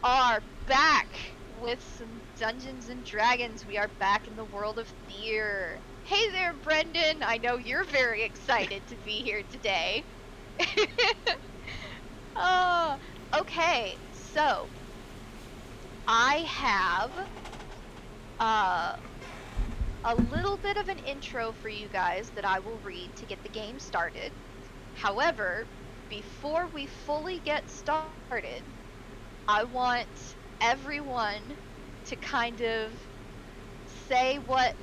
are back with some Dungeons and Dragons. We are back in the world of Thyr. Hey there, Brendan. I know you're very excited to be here today. Okay. So I have a little bit of an intro for you guys that I will read to get the game started. However, before we fully get started, I want everyone to kind of say what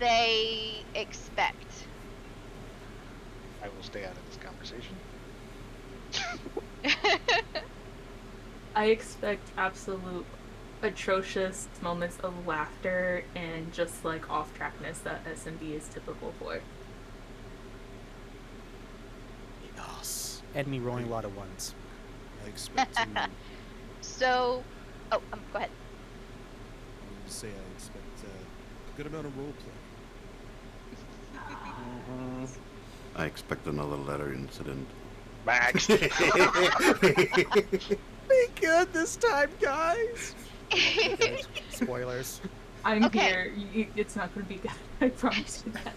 they expect. I will stay out of this conversation. I expect absolute atrocious moments of laughter and just like off-trackness that SMB is typical for. Yes. And me rolling a lot of ones. I expect to... So, go ahead. I would say I expect a good amount of roleplay. I expect another letter incident. Max! Be good this time, guys! Okay, spoilers. I'm Okay. here. It's not going to be good. I promise you that.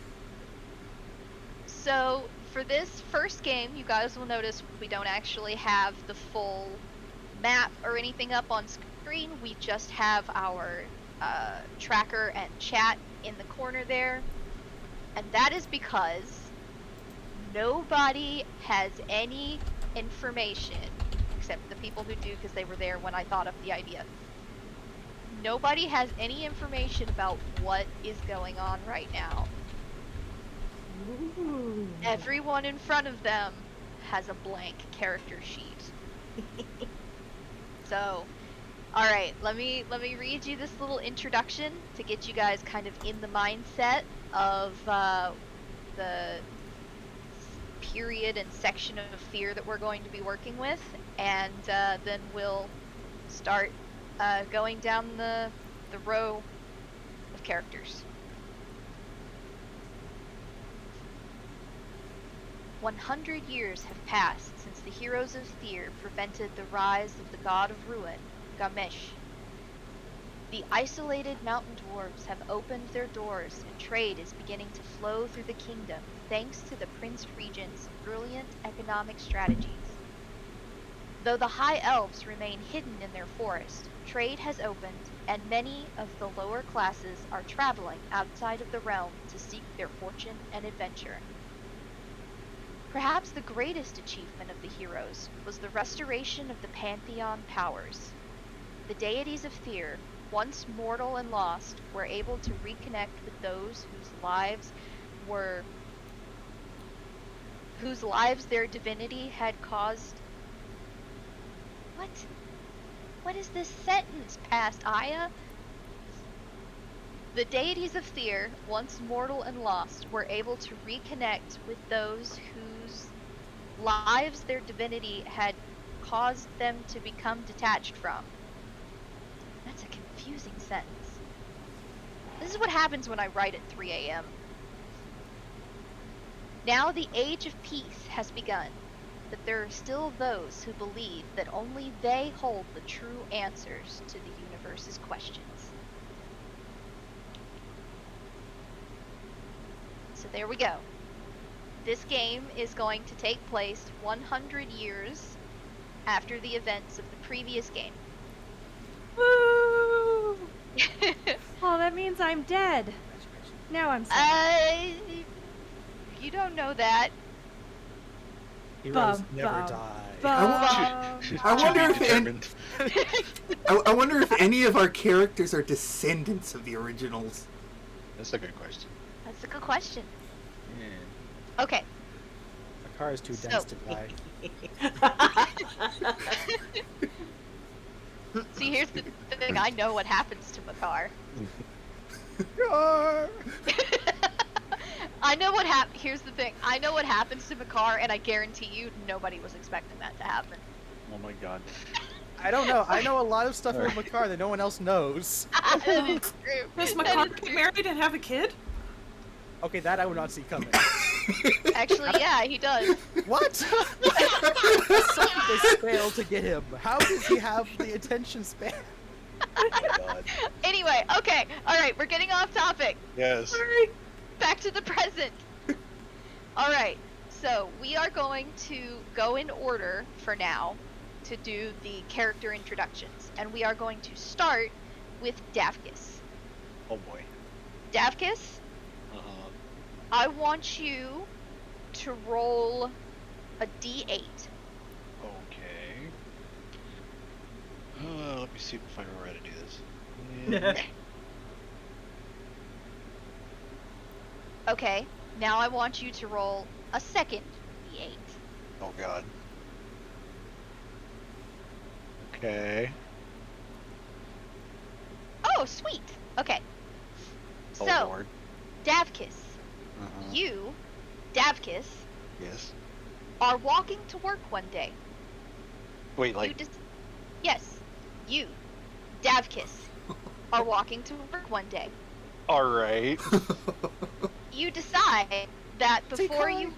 So, for this first game, you guys will notice we don't actually have the full map or anything up on screen. We just have our tracker and chat in the corner there. And that is because nobody has any information, except the people who do because they were there when I thought of the idea. Nobody has any information about what is going on right now. Ooh. Everyone in front of them has a blank character sheet. So, alright, let me read you this little introduction to get you guys kind of in the mindset of the period and section of Thyr that we're going to be working with, and then we'll start going down the row of characters. 100 years have passed since the heroes of Thyr prevented the rise of the god of ruin, Gamesh. The isolated mountain dwarves have opened their doors, and trade is beginning to flow through the kingdom thanks to the Prince Regent's brilliant economic strategies. Though the High Elves remain hidden in their forest, trade has opened, and many of the lower classes are traveling outside of the realm to seek their fortune and adventure. Perhaps the greatest achievement of the heroes was the restoration of the Pantheon powers. The deities of Thyr, once mortal and lost, were able to reconnect with those whose lives their divinity had caused. What is this sentence, past Aya? The deities of Thyr, once mortal and lost, were able to reconnect with those whose lives their divinity had caused them to become detached from. That's a confusing sentence. This is what happens when I write at 3 a.m. Now the age of peace has begun, but there are still those who believe that only they hold the true answers to the universe's questions. So there we go. This game is going to take place 100 years after the events of the previous game. Woo! Well, that means I'm dead. Now I'm sad. You don't know that. Heroes Bum, never bum, die. I wonder if any of our characters are descendants of the originals. That's a good question. That's a good question. Yeah. Okay. My car is too dense to die. See, here's the thing. I know what happens to Makar. I know what Here's the thing. I know what happens to Makar, and I guarantee you nobody was expecting that to happen. Oh my god. I don't know. I know a lot of stuff about Makar that no one else knows. That is true. Does That Makar is get true. married and have a kid? Okay, that I would not see coming. Actually, yeah, he does. What? Something they failed to get him. How does he have the attention span? Oh my god. Anyway, okay, alright, we're getting off topic. Yes. Back to the present. Alright, so we are going to go in order for now to do the character introductions. And we are going to start with Davkis. Oh boy. Davkis, Uh-huh. I want you to roll a d8. Okay. Let me see if I remember how to do this. Okay, now I want you to roll a second d8. Oh god. Okay. Oh, sweet. Okay. Oh So, lord. Davkis, Uh-huh. you, Davkis, Yes. are walking to work one day. Wait, like, Yes, you, Davkis, are walking to work one day. alright. You decide that before you...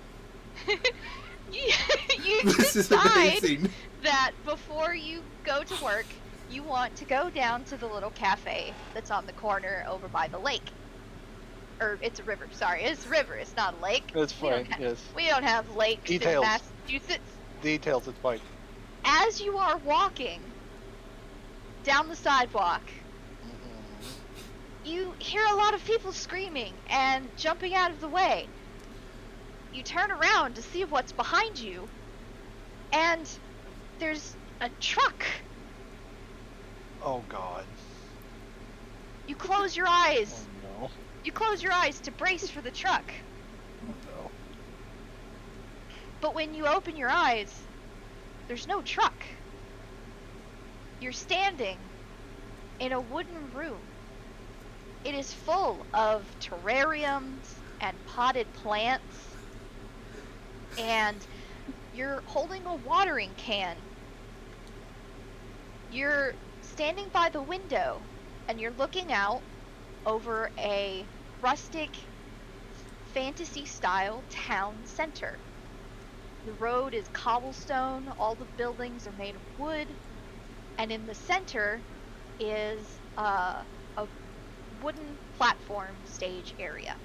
you This is decide amazing. that before you go to work, you want to go down to the little cafe that's on the corner over by the lake. Or, it's a river, sorry, it's a river, it's not a lake. That's We don't fine, ha- yes. We don't have lakes Details. in Massachusetts. Details, it's fine. As you are walking down the sidewalk, you hear a lot of people screaming and jumping out of the way. You turn around to see what's behind you, and there's a truck. Oh god. You close your eyes. Oh You close your eyes to brace for the truck. no. Oh But when you open your eyes, there's no truck. You're standing in a wooden room. It is full of terrariums and potted plants. And you're holding a watering can. You're standing by the window and you're looking out over a rustic fantasy-style town center. The road is cobblestone, all the buildings are made of wood, and in the center is a wooden platform stage area.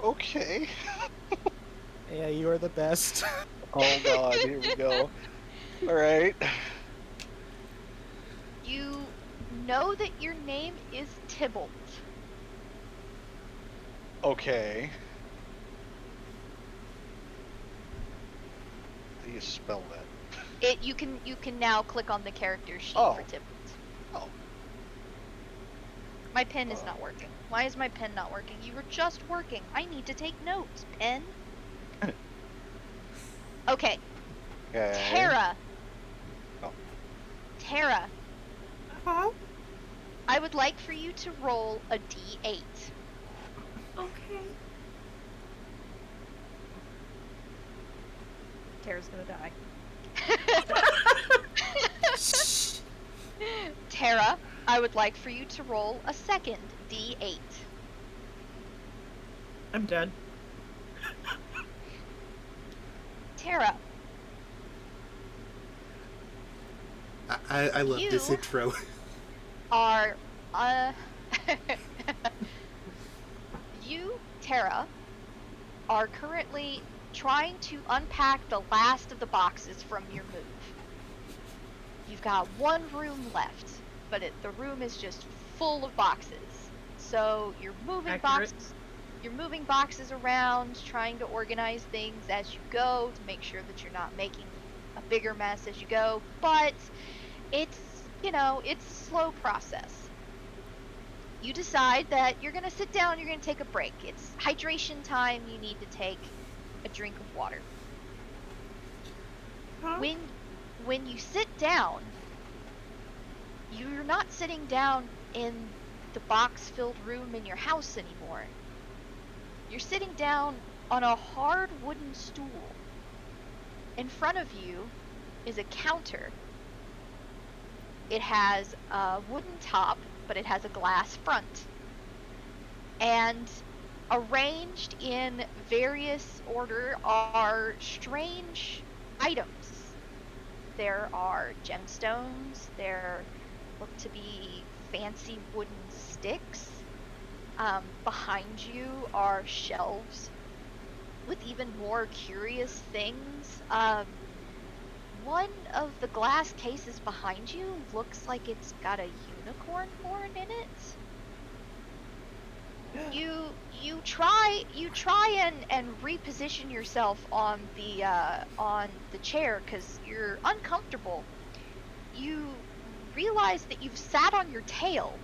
Okay. Yeah, you are the best. Oh god, here we go. Alright. You know that your name is Tybalt. Okay. How do you spell that? You can now click on the character sheet Oh. for Tybalt. Oh. My pen is not working. Why is my pen not working? You were just working. I need to take notes, pen. Okay, Okay. Tara. Oh. Tara, Huh? I would like for you to roll a d8. Okay. Tara's gonna die. Tara, I would like for you to roll a second d8. I'm dead. Tara, I love this You- intro. are you, Tara, are currently trying to unpack the last of the boxes from your move. You've got one room left, but the room is just full of boxes. So you're moving Accurate. boxes around, trying to organize things as you go to make sure that you're not making a bigger mess as you go, but it's a slow process. You decide that you're gonna sit down, you're gonna take a break. It's hydration time, you need to take a drink of water. Huh? When you sit down, you're not sitting down in the box-filled room in your house anymore. You're sitting down on a hard wooden stool. In front of you is a counter. It has a wooden top, but it has a glass front. And arranged in various order are strange items. There are gemstones, there look to be fancy wooden sticks. Behind you are shelves with even more curious things. One of the glass cases behind you looks like it's got a unicorn horn in it. You try and reposition yourself on the chair because you're uncomfortable. You realize that you've sat on your tail.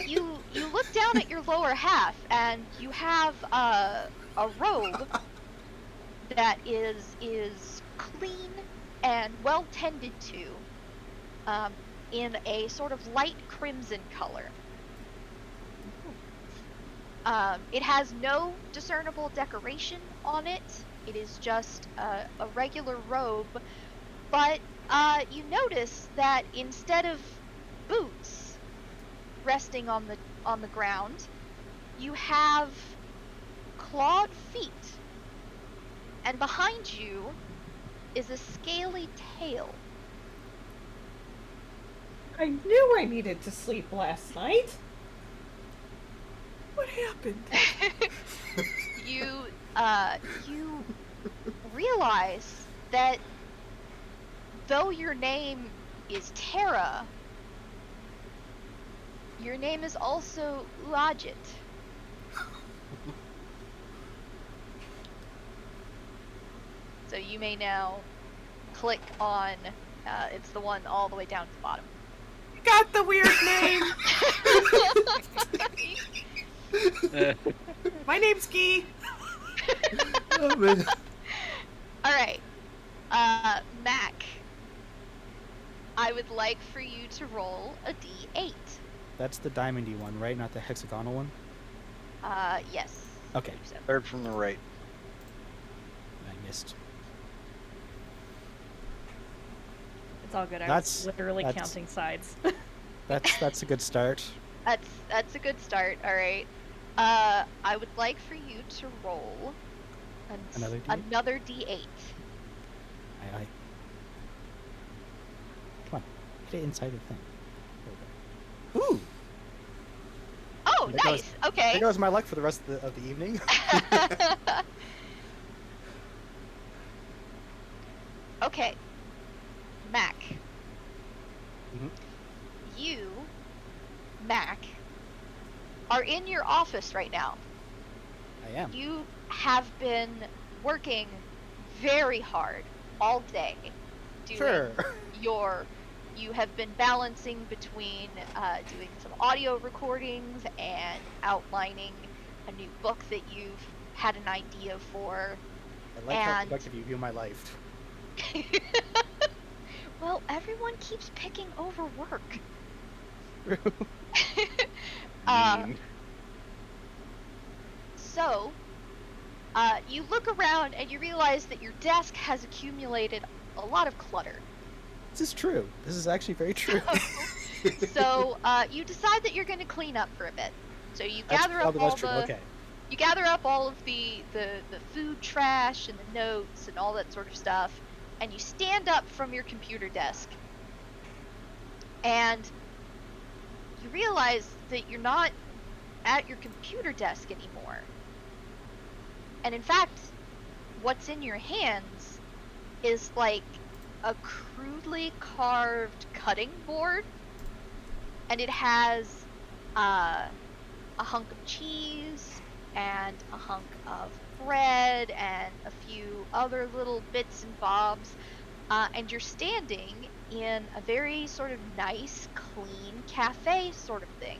You look down at your lower half and you have a robe that is clean and well tended to, in a sort of light crimson color. It has no discernible decoration on it. It is just a regular robe, but you notice that instead of boots resting on the ground, you have clawed feet, and behind you is a scaly tail. I knew I needed to sleep last night. What happened? You realize that though your name is Terra, your name is also Uajit. So you may now click on, it's the one all the way down to the bottom. You got the weird name. My name's Guy. Oh, man. Alright. Mac. I would like for you to roll a d8. That's the diamondy one, right? Not the hexagonal one? Yes. Okay. So. Third from the right. I missed. It's all good. I That's- was literally that's- counting sides. That's a good start. That's a good start, alright. I would like for you to roll Another D8? another d8. I Come on. Get it inside the thing. There we go. Ooh! Oh, There nice. goes- Okay. There goes my luck for the rest of the evening. Okay. Mac. Mhm. You, Mac, are in your office right now. I am. You have been working very hard all day doing Sure. you have been balancing between doing some audio recordings and outlining a new book that you've had an idea for. I like how And- productive you view my life. Well, everyone keeps picking over work. Mean. So, you look around and you realize that your desk has accumulated a lot of clutter. This is true. This is actually very true. So, you decide that you're going to clean up for a bit. So you That's gather up probably all less true. the Okay. you gather up all of the food trash and the notes and all that sort of stuff, and you stand up from your computer desk. And you realize that you're not at your computer desk anymore. And in fact, what's in your hands is like a crudely carved cutting board, and it has a hunk of cheese and a hunk of bread and a few other little bits and bobs, and you're standing in a very sort of nice, clean cafe sort of thing.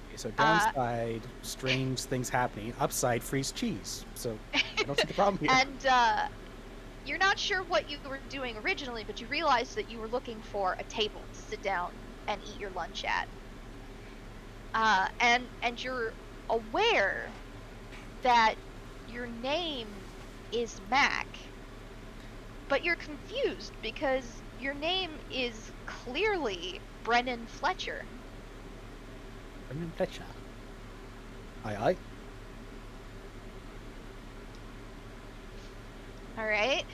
Okay, so downside, strange things happening. Upside, freeze cheese. So I don't see the problem here. And you're not sure what you were doing originally, but you realized that you were looking for a table to sit down and eat your lunch at. And you're aware that your name is Mac, but you're confused because your name is clearly Brennan Fletcher. Grim and Fletcher. Aye, aye. Alright.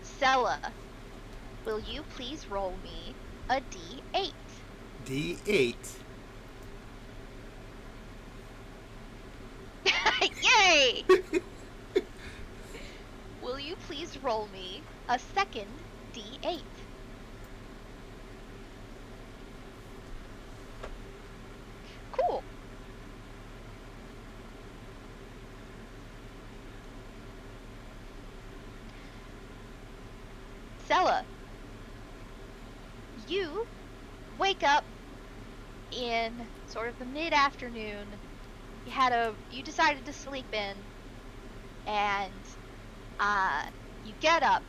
Sella, will you please roll me a D8? D8. Yay! Will you please roll me a second D8? Cool. Sella, you wake up in sort of the mid-afternoon. You decided to sleep in, and you get up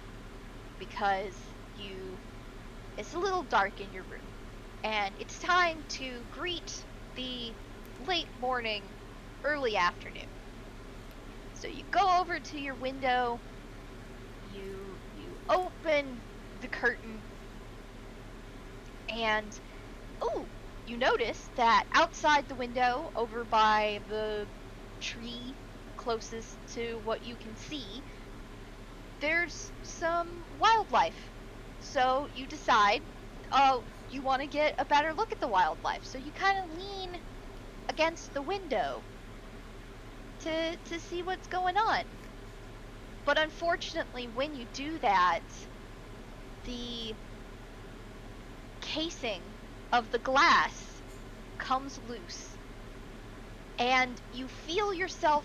because it's a little dark in your room, and it's time to greet the late morning, early afternoon. So you go over to your window, you open the curtain, and you notice that outside the window, over by the tree closest to what you can see, there's some wildlife. So you decide, you want to get a better look at the wildlife. So you kind of lean against the window to see what's going on. But unfortunately, when you do that, the casing of the glass comes loose, and you feel yourself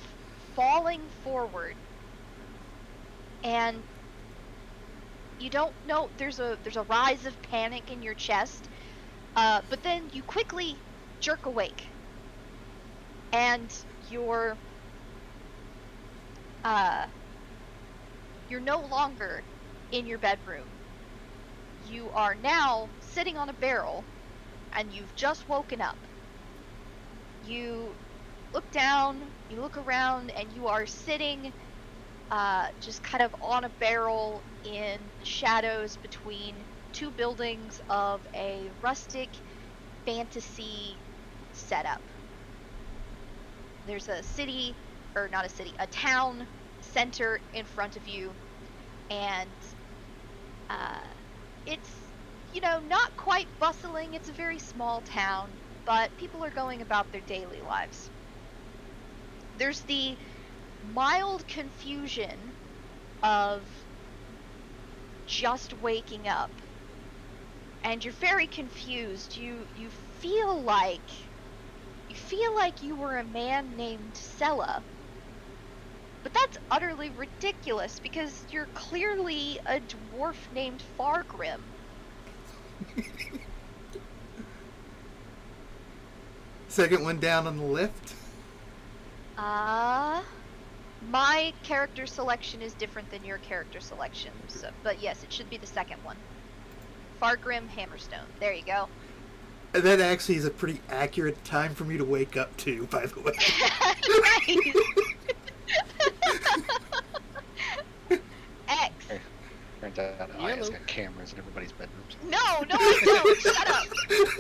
falling forward, and you don't know, there's a rise of panic in your chest, but then you quickly jerk awake, and you're no longer in your bedroom. You are now sitting on a barrel, and you've just woken up. You look down, you look around, and you are sitting just kind of on a barrel in the shadows between two buildings of a rustic fantasy setup. There's a town center in front of you, and it's, not quite bustling. It's a very small town, but people are going about their daily lives. There's the mild confusion of just waking up, and you're very confused. You feel like you were a man named Sella, but that's utterly ridiculous because you're clearly a dwarf named Fargrim. Second one down on the left. My character selection is different than your character selection, so, but yes, it should be the second one. Fargrim Hammerstone. There you go. That actually is a pretty accurate time for me to wake up to, by the way. X. Turns out Aya's got cameras in everybody's bedrooms. No, I don't. Shut up.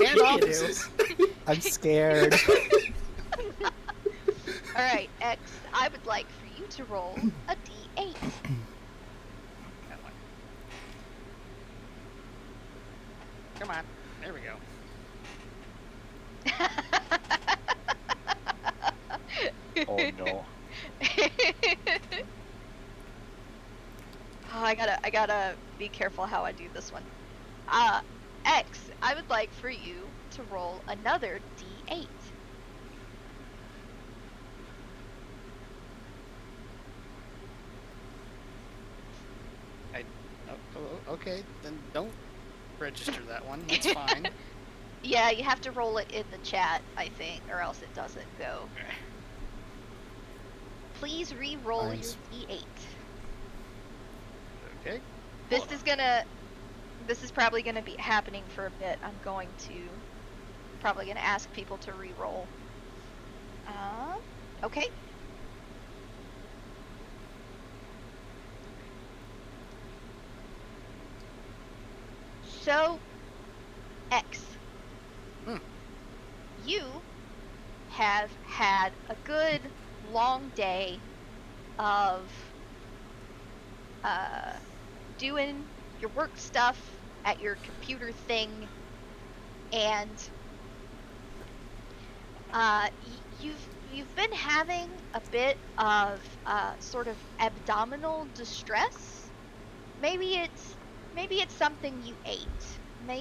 And offices. I'm scared. Alright, X, I would like for you to roll a D8. Come on. There we go. Oh no. Oh, I gotta be careful how I do this one. X, I would like for you to roll another D8. Okay, then don't register that one. That's fine. Yeah, you have to roll it in the chat, I think, or else it doesn't go. Please re-roll your D8. Okay. This is probably gonna be happening for a bit. I'm probably gonna ask people to re-roll. Okay. So, X. You have had a good long day of doing your work stuff at your computer thing, and you've been having a bit of sort of abdominal distress. Maybe it's something you ate.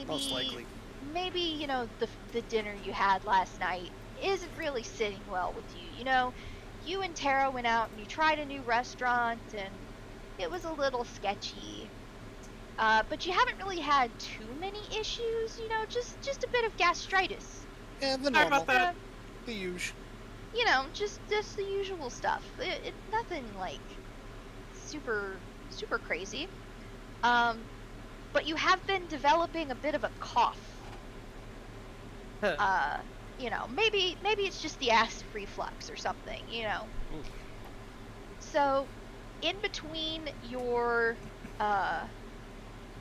Most likely. Maybe, you know, the dinner you had last night isn't really sitting well with you. You know, you and Tara went out and you tried a new restaurant and it was a little sketchy. But you haven't really had too many issues, you know, just a bit of gastritis. Yeah, the Sorry normal. about that. The usual. You know, just the usual stuff. It nothing like super crazy. But you have been developing a bit of a cough. You know, maybe it's just the acid reflux or something, you know. Oof. So, in between your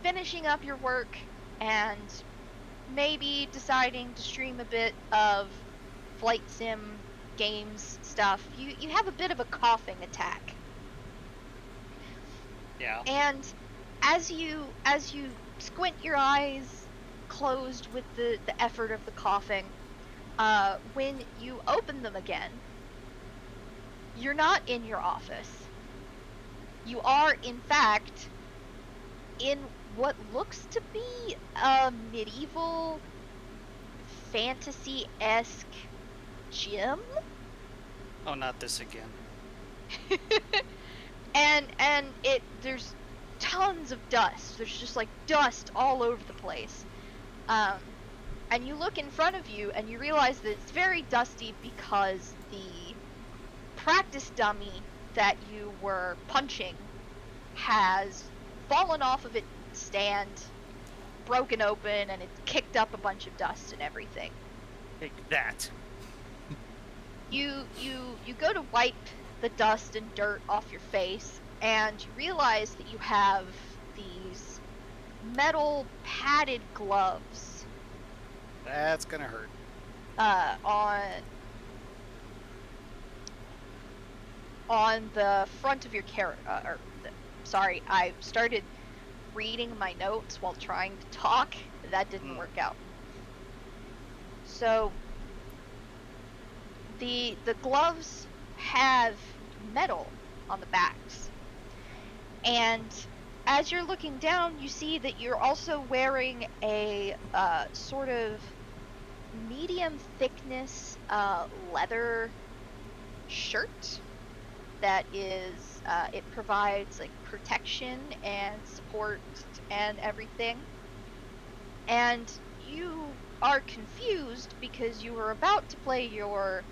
finishing up your work and maybe deciding to stream a bit of flight sim games stuff, you have a bit of a coughing attack. Yeah. And as you squint your eyes closed with the effort of the coughing, when you open them again, you're not in your office. You are, in fact, in what looks to be a medieval fantasy-esque gym. Oh, not this again. and there's tons of dust. There's just like dust all over the place. And you look in front of you and you realize that it's very dusty because the practice dummy that you were punching has fallen off of its stand, broken open, and it's kicked up a bunch of dust and everything. Take that. You go to wipe the dust and dirt off your face, and you realize that you have these metal padded gloves That's gonna hurt. on the front of your character. Sorry, I started reading my notes while trying to talk. That didn't work out. So the gloves have metal on the backs, and as you're looking down, you see that you're also wearing a sort of medium thickness leather shirt that is it provides like protection and support and everything. And you are confused because you were about to play your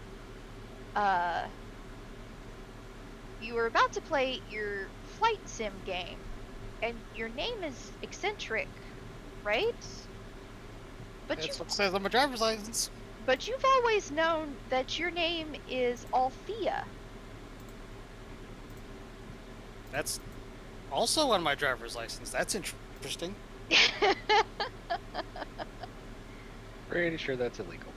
flight sim game, and your name is Eccentric, right? But That's what it says on my driver's license. But you've always known that your name is Althea. That's also on my driver's license. That's interesting. Pretty sure that's illegal.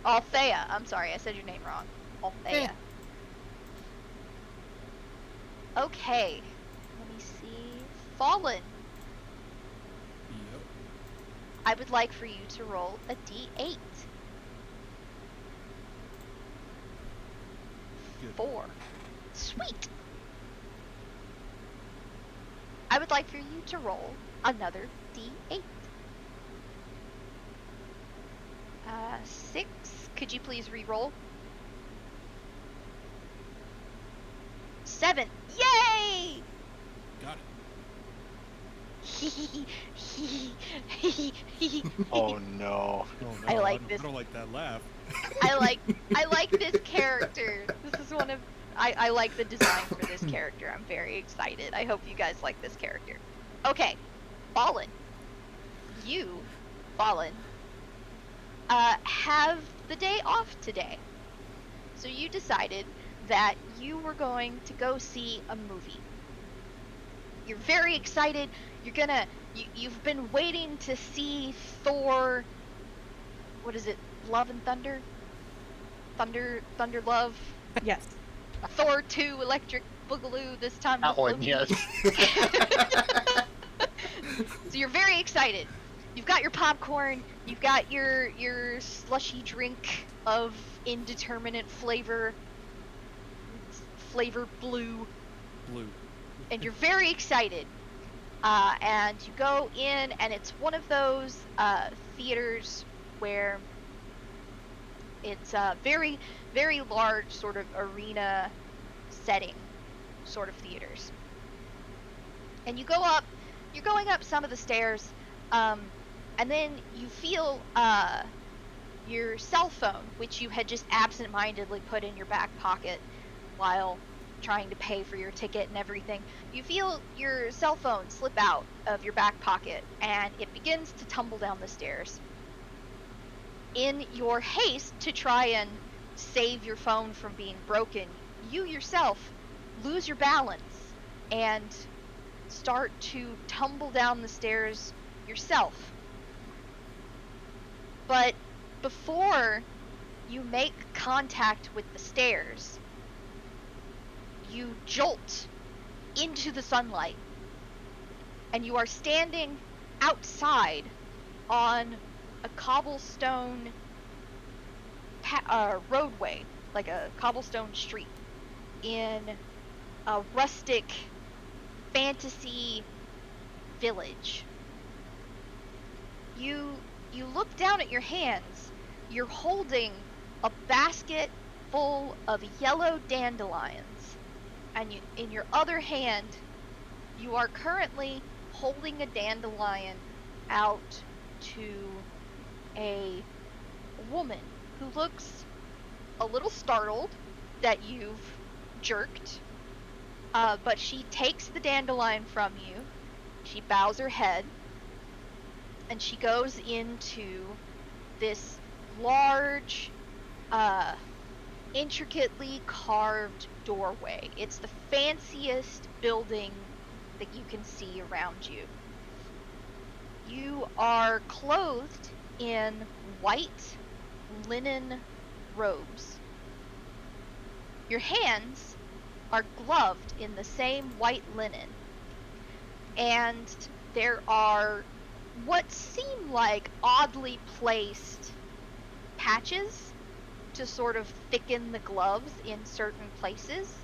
Althea. I'm sorry, I said your name wrong. Althea. Okay. Let me see. Fallen. Yep. I would like for you to roll a d8. Good. 4. Sweet. I would like for you to roll another d8. 6. Could you please re-roll? 7. Yay! Got it. Oh no. Oh, no, I like this. I don't like that laugh. I like this character. This is one of I like the design for this character. I'm very excited. I hope you guys like this character. Okay, Fallen. You, Fallen, have the day off today. So you decided that you were going to go see a movie. You're very excited. You've been waiting to see Thor. What is it? Love and Thunder? Thunder Love, Yes. Thor 2 Electric Boogaloo, this time That with one, Loki. yes. So you're very excited. You've got your popcorn, you've got your slushy drink of indeterminate flavor blue, Blue. and you're very excited. And you go in, and it's one of those theaters where it's a very, very large sort of arena setting sort of theaters. And you go up, you're going up some of the stairs, and then you feel your cell phone, which you had just absent-mindedly put in your back pocket while trying to pay for your ticket and everything. You feel your cell phone slip out of your back pocket, and it begins to tumble down the stairs. In your haste to try and save your phone from being broken, you yourself lose your balance and start to tumble down the stairs yourself. But before you make contact with the stairs, you jolt into the sunlight, and you are standing outside on a cobblestone roadway, like a cobblestone street, in a rustic fantasy village. You look down at your hands. You're holding a basket full of yellow dandelions, and in your other hand, you are currently holding a dandelion out to a woman who looks a little startled that you've jerked, but she takes the dandelion from you, she bows her head, and she goes into this large, intricately carved doorway. It's the fanciest building that you can see around you. You are clothed in white linen robes. Your hands are gloved in the same white linen, and there are what seem like oddly placed patches to sort of thicken the gloves in certain places.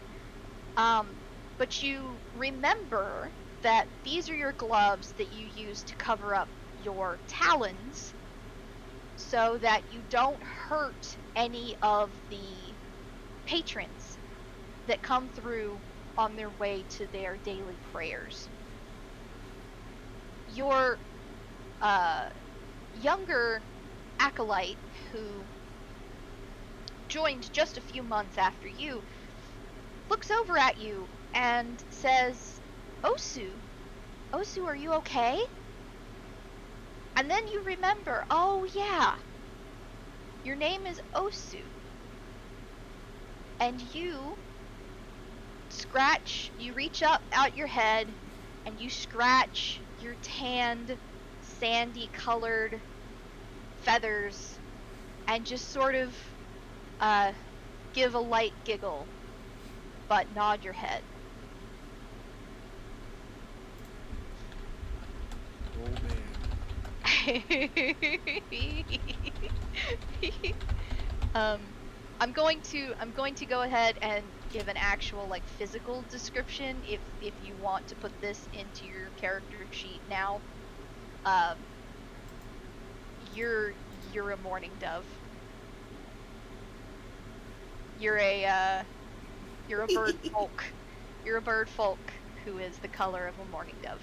But you remember that these are your gloves that you use to cover up your talons so that you don't hurt any of the patrons that come through on their way to their daily prayers. Your younger acolyte, who joined just a few months after you, looks over at you and says, Osu, are you okay? And then you remember, oh yeah, your name is Osu. And you reach up out your head, and you scratch your tanned, sandy colored feathers, and just sort of give a light giggle, but nod your head. Oh man. I'm going to go ahead and give an actual like physical description if you want to put this into your character sheet now. You're a mourning dove. You're a bird folk. You're a bird folk who is the color of a mourning dove.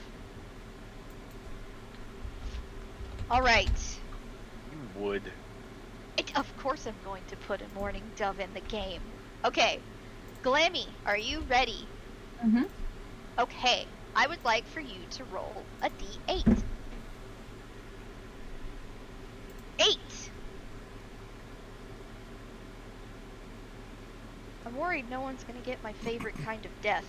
All right. You would. Of course I'm going to put a mourning dove in the game. Okay. Glammy, are you ready? Mm-hmm. Okay. I would like for you to roll a d8. 8! I'm worried no one's gonna get my favorite kind of death.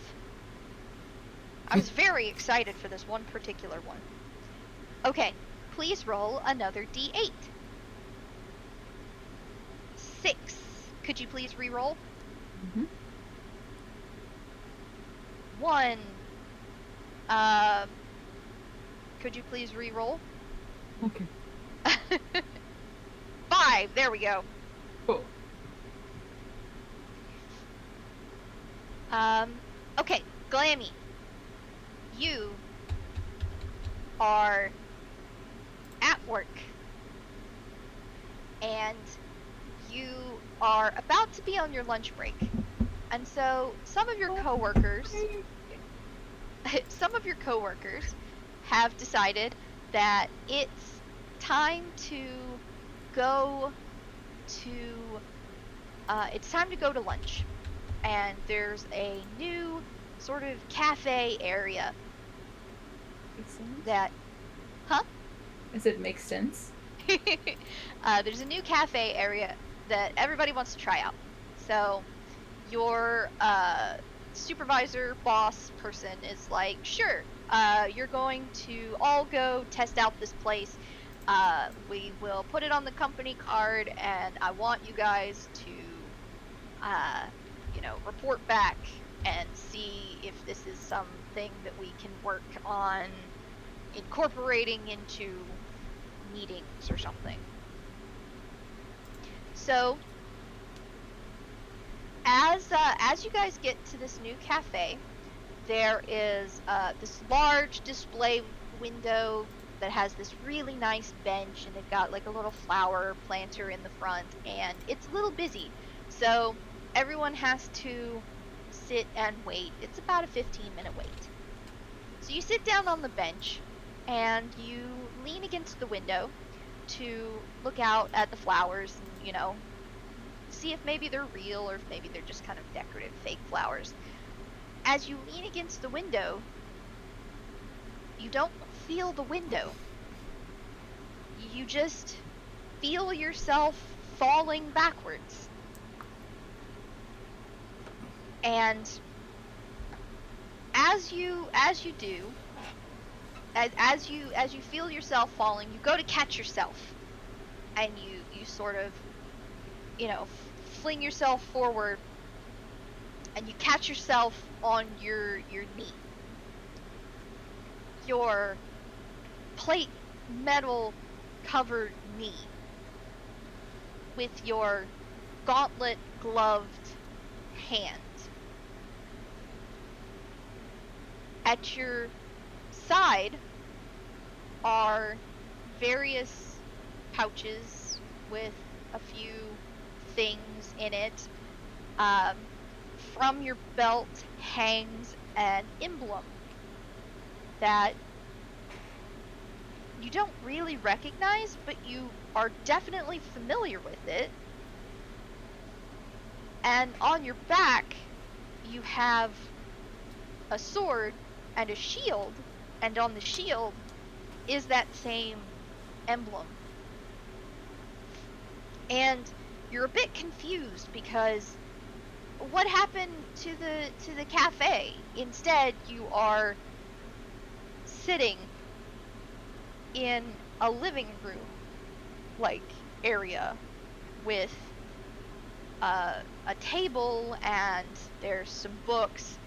I was very excited for this one particular one. Okay, please roll another d8. 6. Could you please re-roll? Mm-hmm. 1. Could you please re-roll? Okay. 5. There we go. Cool. Okay, Glammy. You are at work. And you are about to be on your lunch break. And so some of your coworkers have decided that it's time to go to lunch. And there's a new sort of cafe area Makes sense. that Does it make sense? there's a new cafe area that everybody wants to try out. So your supervisor, boss person is like, sure, you're going to all go test out this place. We will put it on the company card, and I want you guys to, report back and see if this is something that we can work on incorporating into meetings or something. So, as you guys get to this new cafe, there is this large display window that has this really nice bench, and they've got like a little flower planter in the front, and it's a little busy. So everyone has to sit and wait. It's about a 15-minute wait. So you sit down on the bench, and you lean against the window to look out at the flowers and, see if maybe they're real or if maybe they're just kind of decorative fake flowers. As you lean against the window, you don't feel the window. You just feel yourself falling backwards. And as you feel yourself falling, you go to catch yourself, and you sort of, fling yourself forward, and you catch yourself on your knee. Your plate metal covered knee with your gauntlet gloved hand. At your side are various pouches with a few things in it. From your belt hangs an emblem that you don't really recognize, but you are definitely familiar with it. And on your back, you have a sword and a shield, and on the shield is that same emblem. And you're a bit confused because what happened to the cafe? Instead, you are sitting in a living room like area with a table, and there's some books,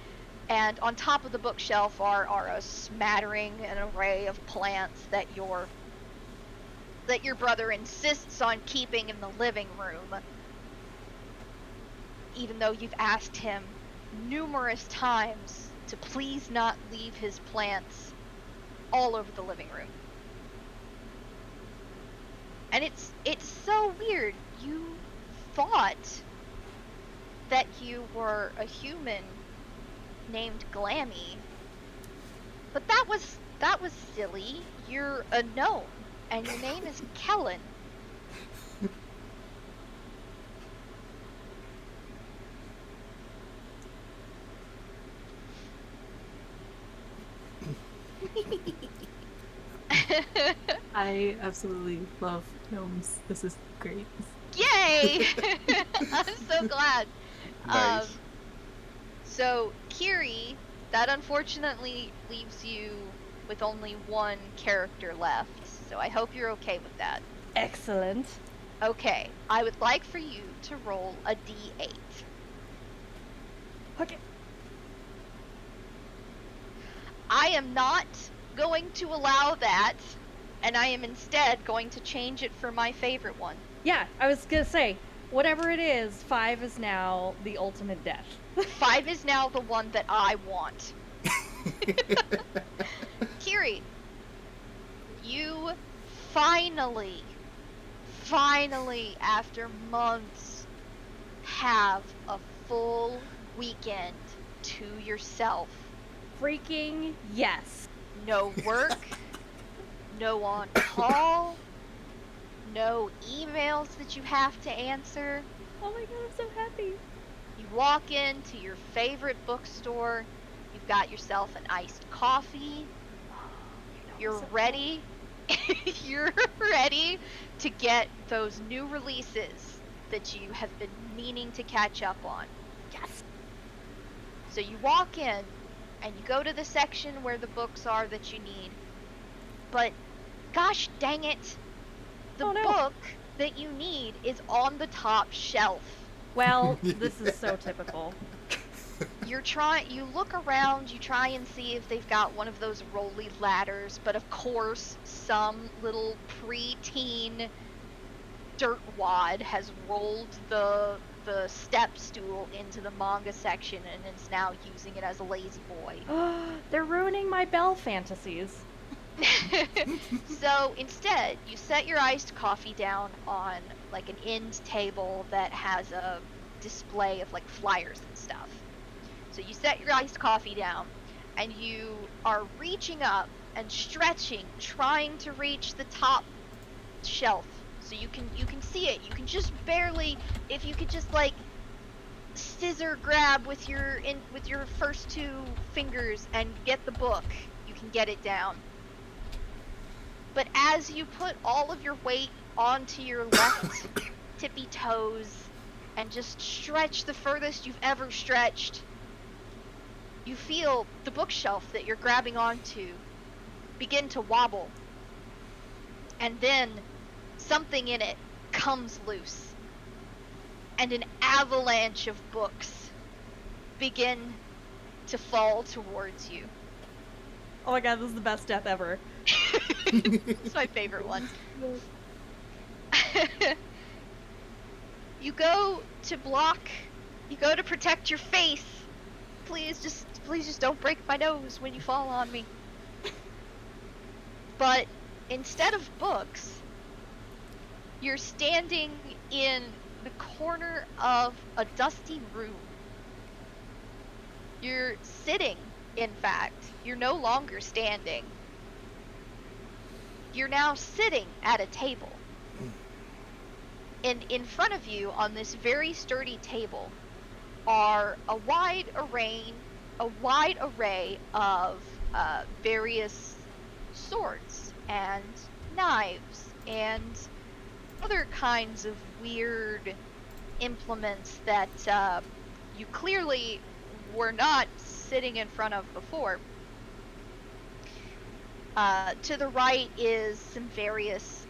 and on top of the bookshelf are a smattering, an array of plants that your brother insists on keeping in the living room, even though you've asked him numerous times to please not leave his plants all over the living room. And it's so weird. You thought that you were a human named Glammy, but that was silly. You're a gnome, and your name is Kellen. I absolutely love gnomes. This is great. Yay! I'm so glad. Nice. So, Kiri, that unfortunately leaves you with only one character left. So I hope you're okay with that. Excellent. Okay, I would like for you to roll a d8. Okay. I am not going to allow that, and I am instead going to change it for my favorite one. Yeah, I was gonna say, whatever it is, 5 is now the ultimate death. 5 is now the one that I want. Kiri, you finally, after months, have a full weekend to yourself. Freaking yes. No work, no on call, no emails that you have to answer. Oh my god, I'm so happy. You walk into your favorite bookstore, you've got yourself an iced coffee, you're ready. You're ready to get those new releases that you have been meaning to catch up on. Yes. So you walk in and you go to the section where the books are that you need. But gosh dang it, the book that you need is on the top shelf. Well, this is so typical. You look around, you try and see if they've got one of those rolly ladders, but of course some little pre-teen dirtwad has rolled the step stool into the manga section and is now using it as a lazy boy. They're ruining my Belle fantasies. So instead, you set your iced coffee down on like an end table that has a display of like flyers and stuff. So you set your iced coffee down and you are reaching up and stretching, trying to reach the top shelf so you can see it. You can just barely, if you could just like scissor grab with your first 2 fingers and get the book, you can get it down. But as you put all of your weight onto your left tippy toes and just stretch the furthest you've ever stretched, you feel the bookshelf that you're grabbing onto begin to wobble. And then something in it comes loose. And an avalanche of books begin to fall towards you. Oh my god, this is the best death ever. It's my favorite one. You go to block, you go to protect your face. Please just don't break my nose when you fall on me. But instead of books, you're standing in the corner of a dusty room. You're sitting, in fact. You're no longer standing. You're now sitting at a table. And in front of you on this very sturdy table are a wide array of various swords and knives and other kinds of weird implements that you clearly were not sitting in front of before. To the right is some various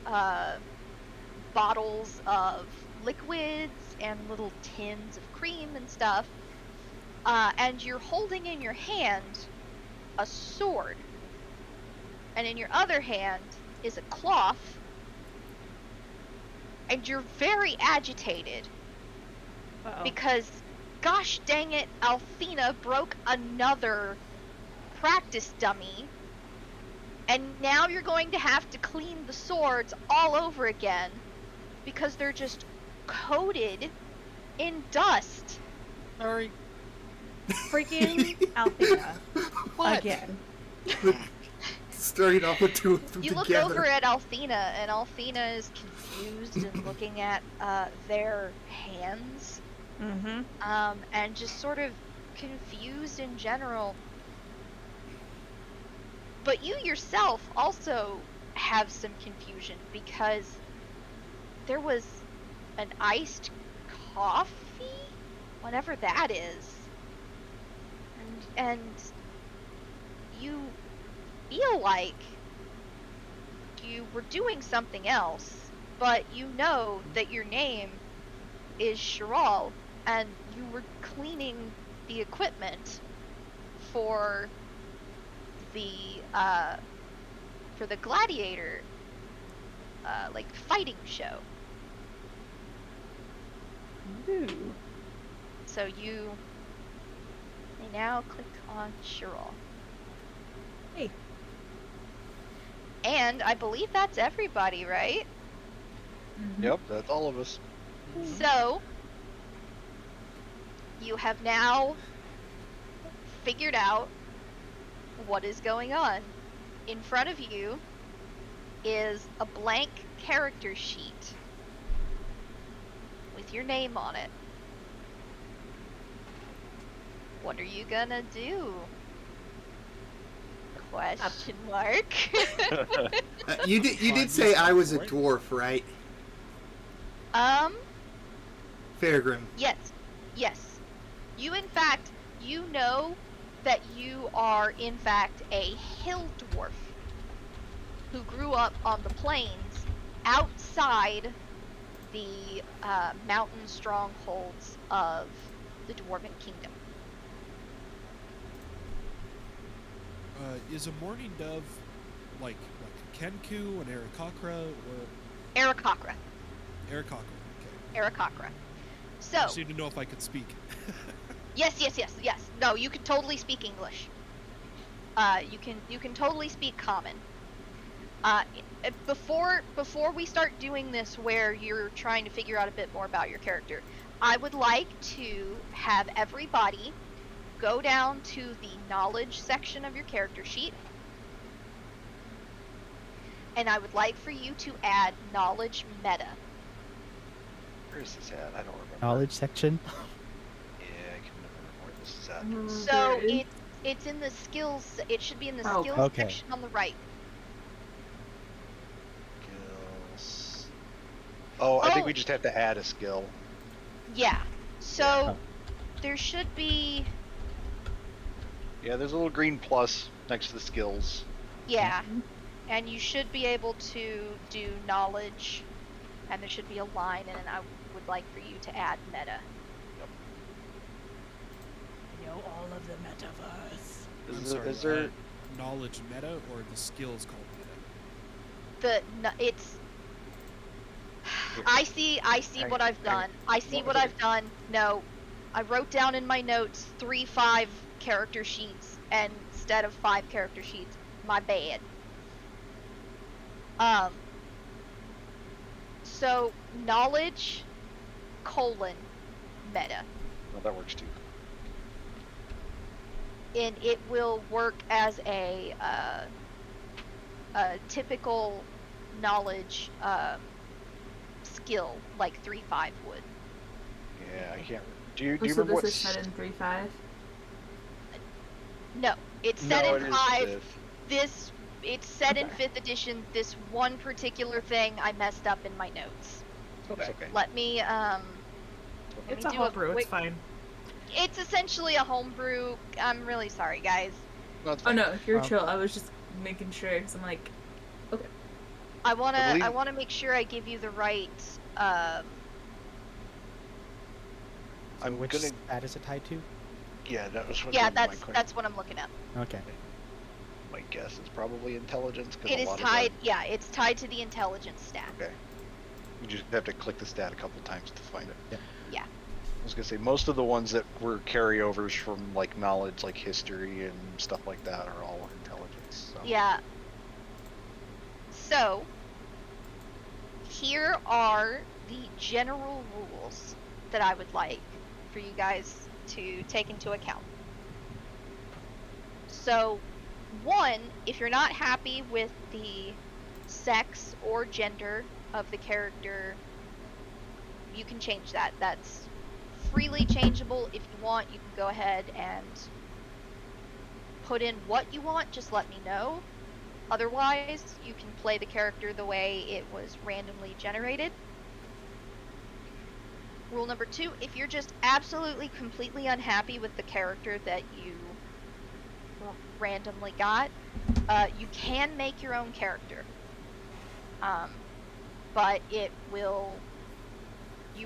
bottles of liquids and little tins of cream and stuff. And you're holding in your hand a sword. And in your other hand is a cloth. And you're very agitated. Uh-oh. Because, gosh dang it, Althena broke another practice dummy. And now you're going to have to clean the swords all over again. Because they're just coated in dust. Sorry. Freaking Althea. What? Again. Starting off with 2 of them You look together. over at Althena, and Althena is confused and looking at their hands. Mm-hmm. And just sort of confused in general. But you yourself also have some confusion because there was an iced coffee, whatever that is, and you feel like you were doing something else, but you know that your name is Chiral, and you were cleaning the equipment for the gladiator like fighting show. Ooh. So you may now click on Chiral. Hey. And I believe that's everybody, right? Yep, that's all of us. So you have now figured out what is going on. In front of you is a blank character sheet with your name on it. What are you gonna do? Question mark. You did say I was a dwarf, right? Fairgrim. Yes. Yes. You in fact, you know that you are in fact a hill dwarf who grew up on the plains outside the mountain strongholds of the Dwarven Kingdom. Is a mourning dove like a Kenku, an Aarakocra, or Aarakocra. Aarakocra? Okay. Aarakocra. So, I just need to know if I could speak. yes. No, you can totally speak English. You can totally speak Common. Before we start doing this, where you're trying to figure out a bit more about your character, I would like to have everybody go down to the knowledge section of your character sheet, and I would like for you to add knowledge meta. Where is this at? I don't remember. Knowledge section. Yeah, I can remember where this is at. So it's in the skills. It should be in the skills okay. section on the right. Skills. Oh, I think we just have to add a skill. Yeah. So there should be. Yeah, there's a little green plus next to the skills. Yeah. And you should be able to do knowledge, and there should be a line, and I would like for you to add meta. Know all of the metaverse. Is there knowledge meta or the skills called meta? I see what I've done. I see what I've done. No, I wrote down in my notes 3 5 character sheets instead of 5 character sheets. My bad. So knowledge meta. Oh, that works too. And it will work as a typical knowledge skill like 3-5 would. Yeah, I can't. Do you So remember what? this is set in 3-5? No, it's set in it is 5. fifth. It's set in 5th edition. This one particular thing I messed up in my notes. That's okay. Let me It's let a me do homebrew, quick- it's fine. It's essentially a homebrew. I'm really sorry, guys. No, it's Oh fine. no, you're chill. I was just making sure, because I'm like, okay. I believe- wanna make sure I give you the right. I'm Which gonna. stat is it tied to? Yeah, that was. Yeah, my question. that's what I'm looking at. Okay. My guess is probably intelligence. 'Cause It a is lot of tied. them- Yeah, it's tied to the intelligence stat. Okay. You just have to click the stat a couple times to find it. Yeah. I was gonna say most of the ones that were carryovers from like knowledge, like history and stuff like that, are all intelligence. So. Yeah. So, here are the general rules that I would like for you guys to take into account. So, 1, if you're not happy with the sex or gender of the character, you can change that. That's freely changeable. If you want, you can go ahead and put in what you want, just let me know. Otherwise, you can play the character the way it was randomly generated. Rule number 2, if you're just absolutely completely unhappy with the character that you randomly got, you can make your own character. but you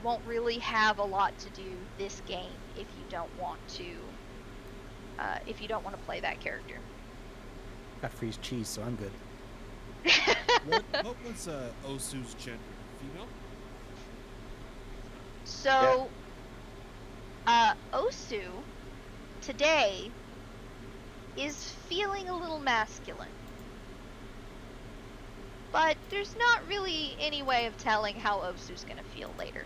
won't really have a lot to do this game if you don't want to play that character. Got freeze cheese, so I'm good. What was Osu's gender? Female? So, Osu today is feeling a little masculine. But there's not really any way of telling how Osu's gonna feel later.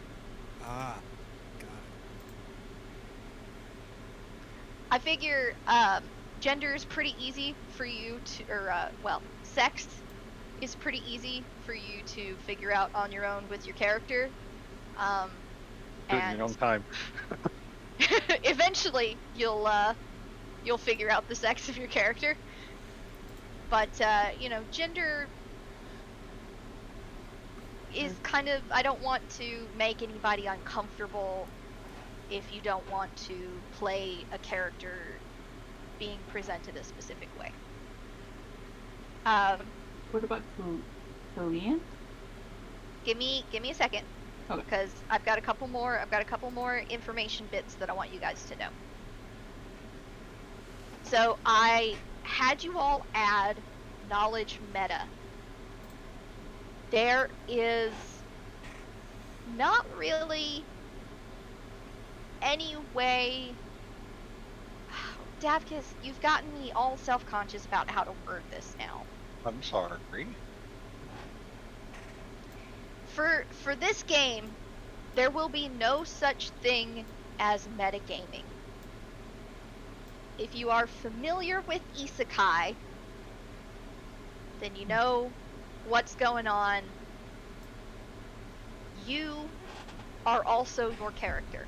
Ah, got it. I figure, gender is pretty easy for you to, sex is pretty easy for you to figure out on your own with your character. Do it in your own time. Eventually, you'll figure out the sex of your character. But, gender is kind of, I don't want to make anybody uncomfortable if you don't want to play a character being presented a specific way. What about Korean? Give me a second, Okay. because I've got a couple more information bits that I want you guys to know. So I had you all add knowledge meta. There is not really any way. Davkis, you've gotten me all self-conscious about how to word this now. I'm sorry. For this game, there will be no such thing as metagaming. If you are familiar with isekai, then you know what's going on. You are also your character.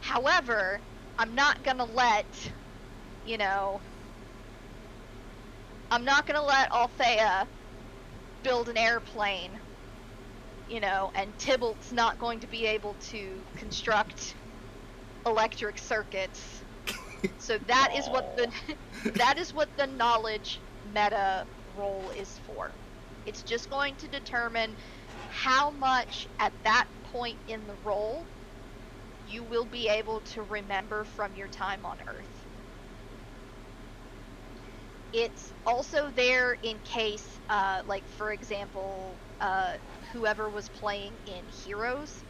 However, I'm not gonna let Althea build an airplane, and Tybalt's not going to be able to construct electric circuits. So that is what the knowledge meta role is for. It's just going to determine how much at that point in the role you will be able to remember from your time on Earth. It's also there in case, for example, whoever was playing in Heroes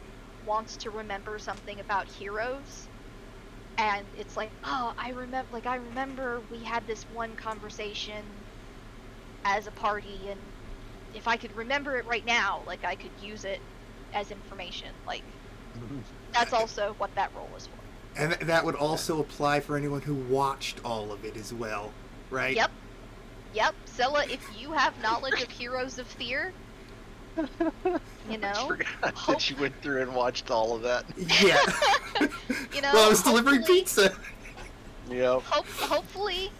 wants to remember something about Heroes, and it's like, oh, I remember we had this one conversation as a party, and if I could remember it right now, I could use it as information. That's also what that role is for. And that would also apply for anyone who watched all of it as well, right? Yep. Scylla, if you have knowledge of Heroes of Thyr, I forgot that you went through and watched all of that. Yeah. Well, I was delivering pizza. Yep. Hopefully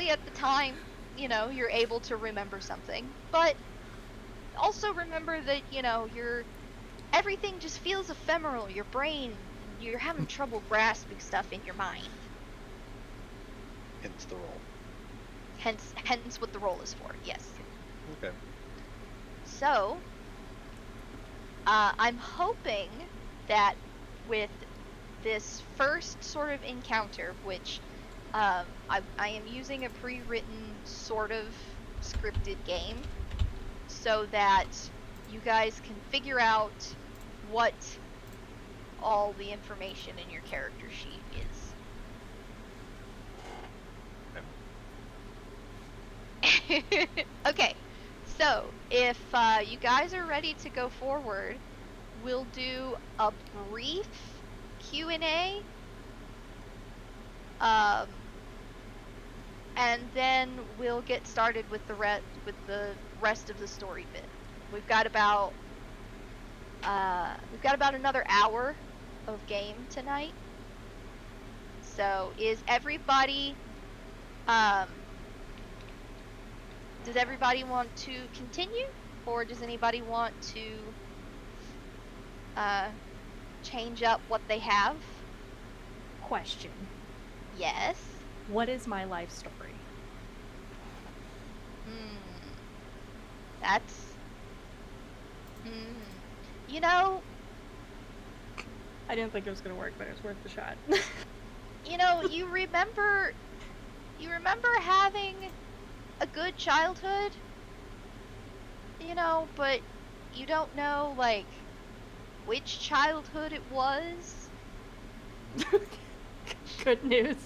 at the time, you're able to remember something. But also remember that, everything just feels ephemeral. Your brain, you're having trouble grasping stuff in your mind. Hence the role. Hence what the role is for, yes. Okay. So, I'm hoping that with this first sort of encounter, which I am using a pre-written sort of scripted game, so that you guys can figure out what all the information in your character sheet is. Okay, so if you guys are ready to go forward, we'll do a brief Q&A, and then we'll get started with the rest of the story bit. We've got about another hour of game tonight. So is everybody does everybody want to continue, or does anybody want to change up what they have? Question. Yes. What is my life story? That's... You know, I didn't think it was gonna work, but it was worth the shot. you remember having a good childhood, but you don't know, like, which childhood it was. Good news.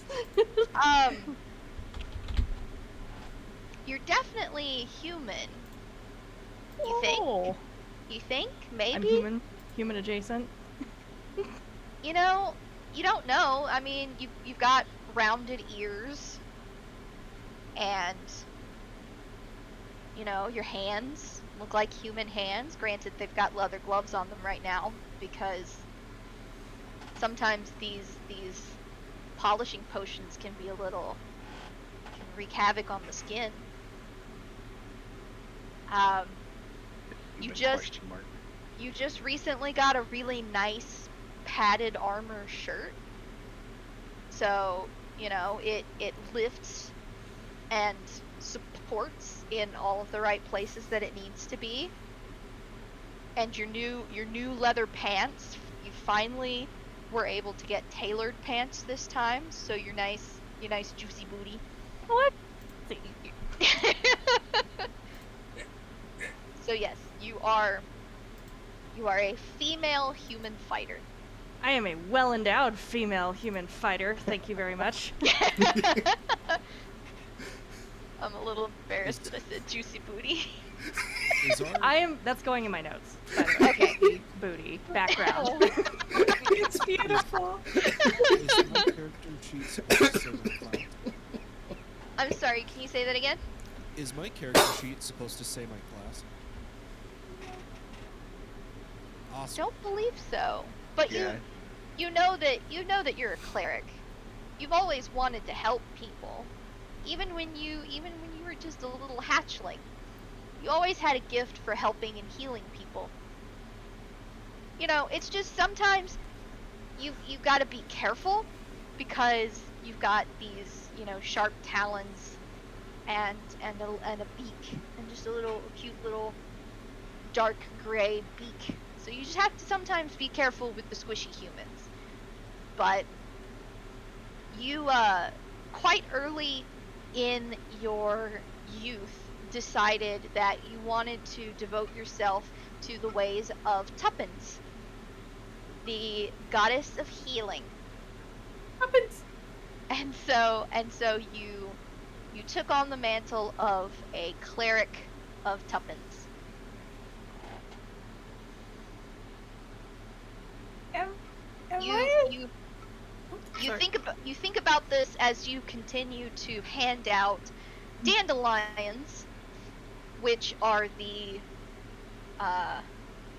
You're definitely human. You think? Oh. You think? Maybe? I'm human. Human adjacent. You don't know. I mean, you've got rounded ears, and your hands look like human hands. Granted, they've got leather gloves on them right now because sometimes these polishing potions can wreak havoc on the skin. Even You question mark. just recently got a really nice padded armor shirt. So, it lifts and supports in all of the right places that it needs to be. And your new leather pants, you finally were able to get tailored pants this time, so your nice juicy booty. What? So yes, you are a female human fighter. I am a well-endowed female human fighter. Thank you very much. I'm a little embarrassed that I said juicy booty. That's going in my notes, by the way. Okay. Booty. Background. It's beautiful. Is my character sheet supposed to say my class? I'm sorry, can you say that again? Is my character sheet supposed to say my class? Awesome. Don't believe so. But Yeah. you know that you're a cleric. You've always wanted to help people. Even when you were just a little hatchling. You always had a gift for helping and healing people. It's just sometimes you've got to be careful because you've got these, sharp talons and a beak and just a little cute little dark gray beak. So you just have to sometimes be careful with the squishy humans. But you quite early in your youth decided that you wanted to devote yourself to the ways of Tuppence, the goddess of healing. Tuppence. And so you took on the mantle of a cleric of Tuppence. You think about this as you continue to hand out dandelions, which are the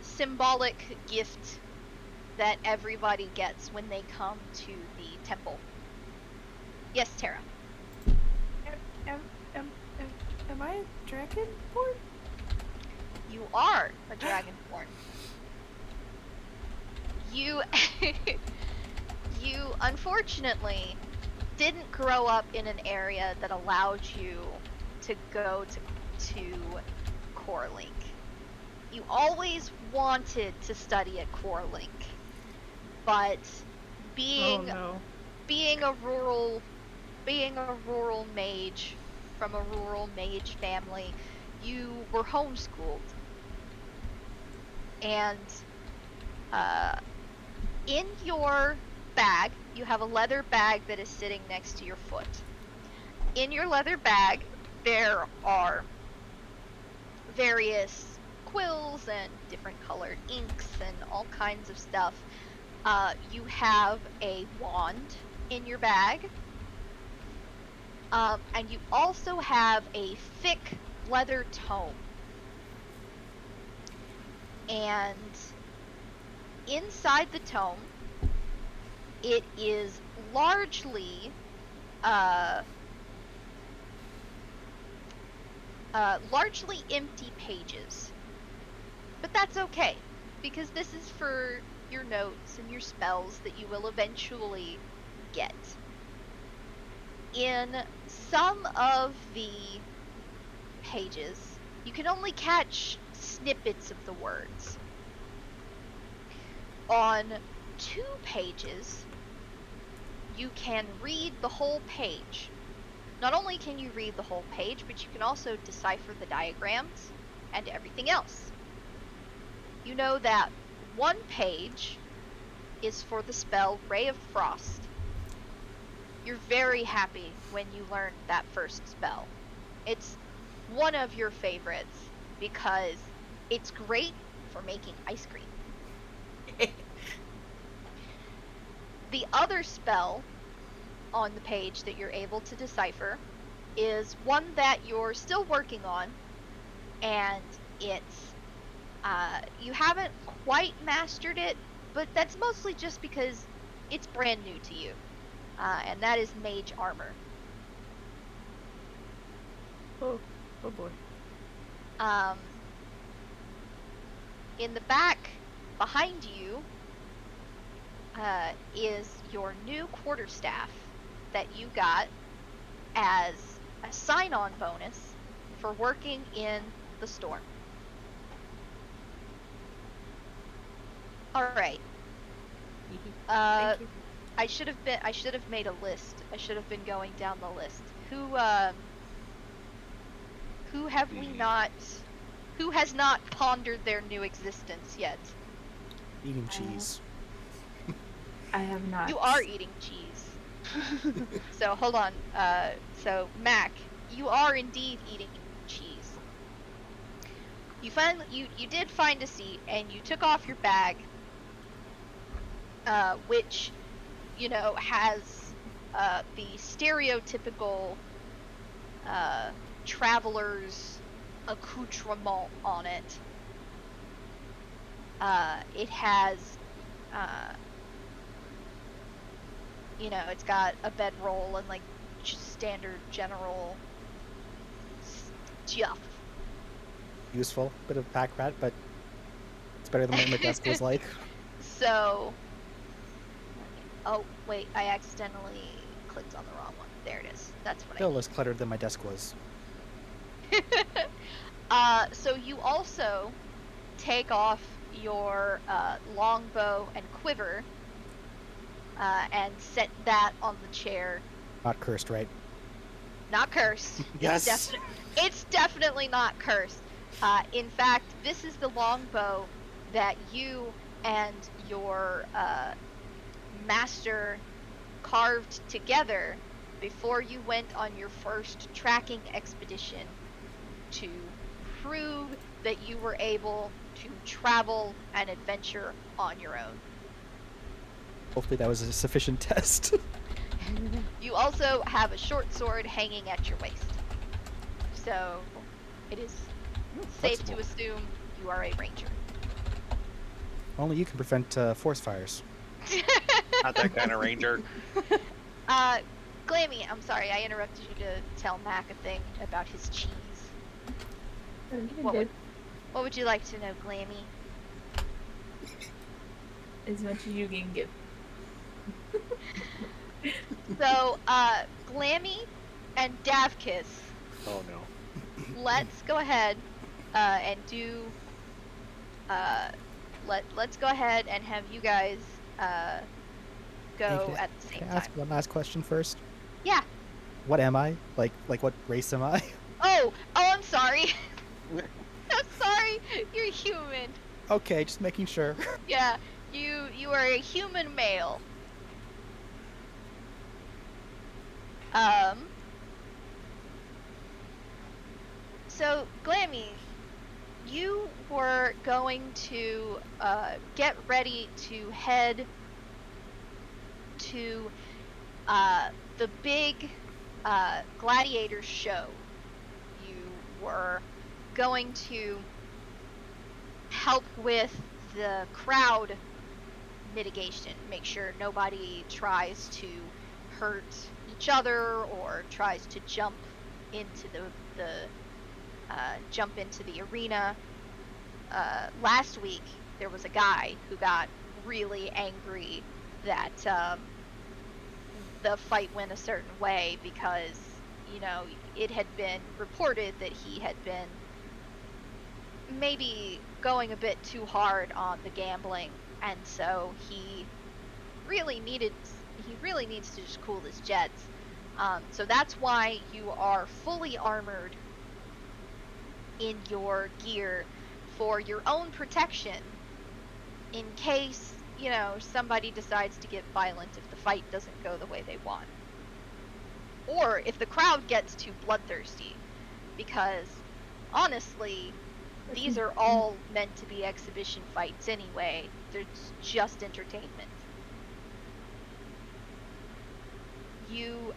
symbolic gift that everybody gets when they come to the temple. Yes, Tara. Am I a dragonborn? You are a dragonborn. You unfortunately didn't grow up in an area that allowed you to go to Corlink. You always wanted to study at Corlink, but being a rural mage from a rural mage family, you were homeschooled. And in your bag, you have a leather bag that is sitting next to your foot. In your leather bag, there are various quills and different colored inks and all kinds of stuff. You have a wand in your bag. And you also have a thick leather tome. And inside the tome, it is largely empty pages. But that's okay, because this is for your notes and your spells that you will eventually get. In some of the pages, you can only catch snippets of the words. On 2 pages, you can read the whole page. Not only can you read the whole page, but you can also decipher the diagrams and everything else. You know that 1 page is for the spell Ray of Frost. You're very happy when you learn that first spell. It's one of your favorites because it's great for making ice cream. The other spell on the page that you're able to decipher is one that you're still working on, and it's you haven't quite mastered it, but that's mostly just because it's brand new to you, and that is Mage Armor. Oh boy. In the back behind you is your new quarterstaff that you got as a sign-on bonus for working in the storm. All right. Thank you. I should have made a list. I should have been going down the list. Who has not pondered their new existence yet? Eating cheese. I have not. You are eating cheese. So hold on. So Mac, you are indeed eating cheese. You did find a seat, and you took off your bag, which, you know, has the stereotypical traveler's accoutrement on it. It has, you know, it's got a bedroll and like just standard general stuff. Useful. Bit of pack rat, but it's better than what my desk was like. So, oh wait, I accidentally clicked on the wrong one. There it is. That's what Still less cluttered than my desk was. So you also take off your longbow and quiver and set that on the chair. Not cursed, right? Not cursed. Yes. It's definitely not cursed. In fact, this is the longbow that you and your master carved together before you went on your first tracking expedition to prove that you were able to travel and adventure on your own. Hopefully that was a sufficient test. You also have a short sword hanging at your waist. So it is safe to assume you are a ranger. Only you can prevent forest fires. Not that kind of ranger. Glammy, I'm sorry, I interrupted you to tell Mac a thing about his cheese. What would you like to know, Glammy? As much as you can give. So, Glammy and Davkiss, Oh no. let's go ahead and do. Let's go ahead and have you guys go at the same Can I time. ask one last question first? Yeah. What am I? Like what race am I? Oh, I'm sorry. I'm sorry. You're human. Okay, just making sure. Yeah, you are a human male. So, Glammy, you were going to get ready to head to the big gladiator show. You were going to help with the crowd mitigation, make sure nobody tries to hurt each other or tries to jump into the arena. Last week there was a guy who got really angry that the fight went a certain way because, you know, it had been reported that he had been maybe going a bit too hard on the gambling, and so he really needs to just cool his jets. So that's why you are fully armored in your gear for your own protection, in case, somebody decides to get violent if the fight doesn't go the way they want. Or if the crowd gets too bloodthirsty, because honestly, these are all meant to be exhibition fights anyway. They're just entertainment. You,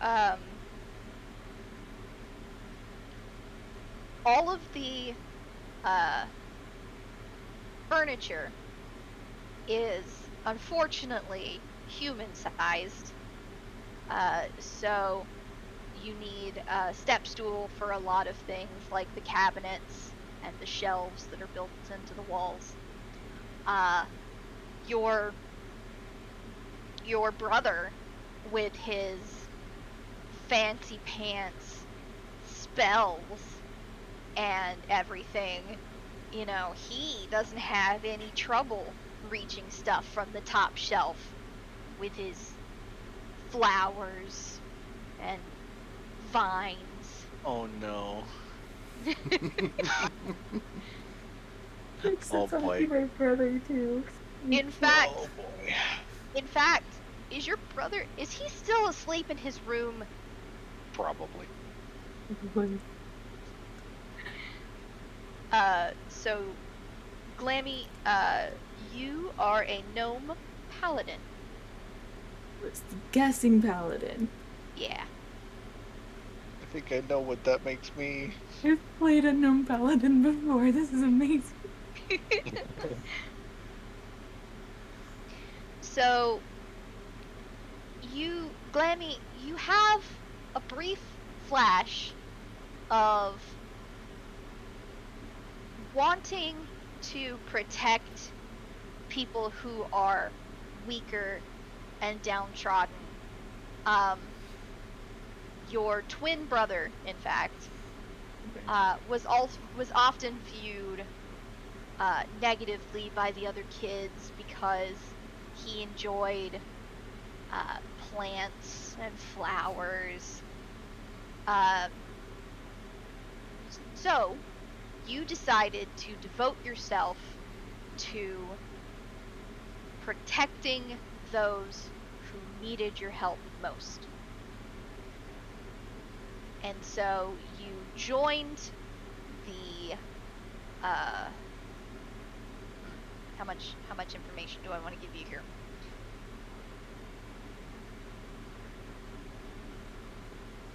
all of the, furniture is, unfortunately, human-sized. So you need a step stool for a lot of things, like the cabinets and the shelves that are built into the walls. Your brother, with his fancy pants, spells, and everything, he doesn't have any trouble reaching stuff from the top shelf with his flowers and vines. Oh no. Oh boy. my brother too. In fact, Oh boy. is your brother, is he still asleep in his room? Probably. So, Glammy, you are a Gnome Paladin. It's the guessing paladin. Yeah. I think I know what that makes me. I've played a gnome paladin before. This is amazing. So, Glammy, you have a brief flash of wanting to protect people who are weaker and downtrodden. Your twin brother, in fact, was often viewed negatively by the other kids because he enjoyed plants and flowers. So, you decided to devote yourself to protecting those who needed your help most. And so you joined the how much information do I want to give you here?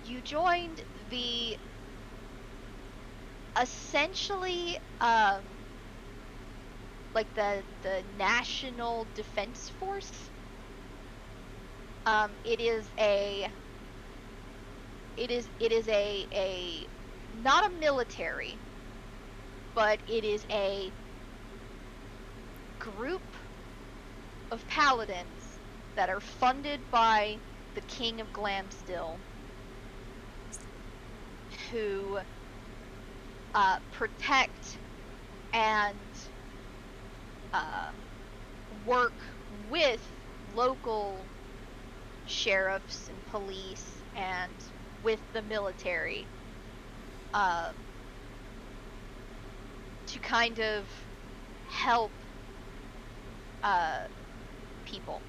You joined the essentially like the National Defense Force. It is a not a military, but it is a group of paladins that are funded by the King of Glamstill, who protect and work with local sheriffs and police and with the military to kind of help people.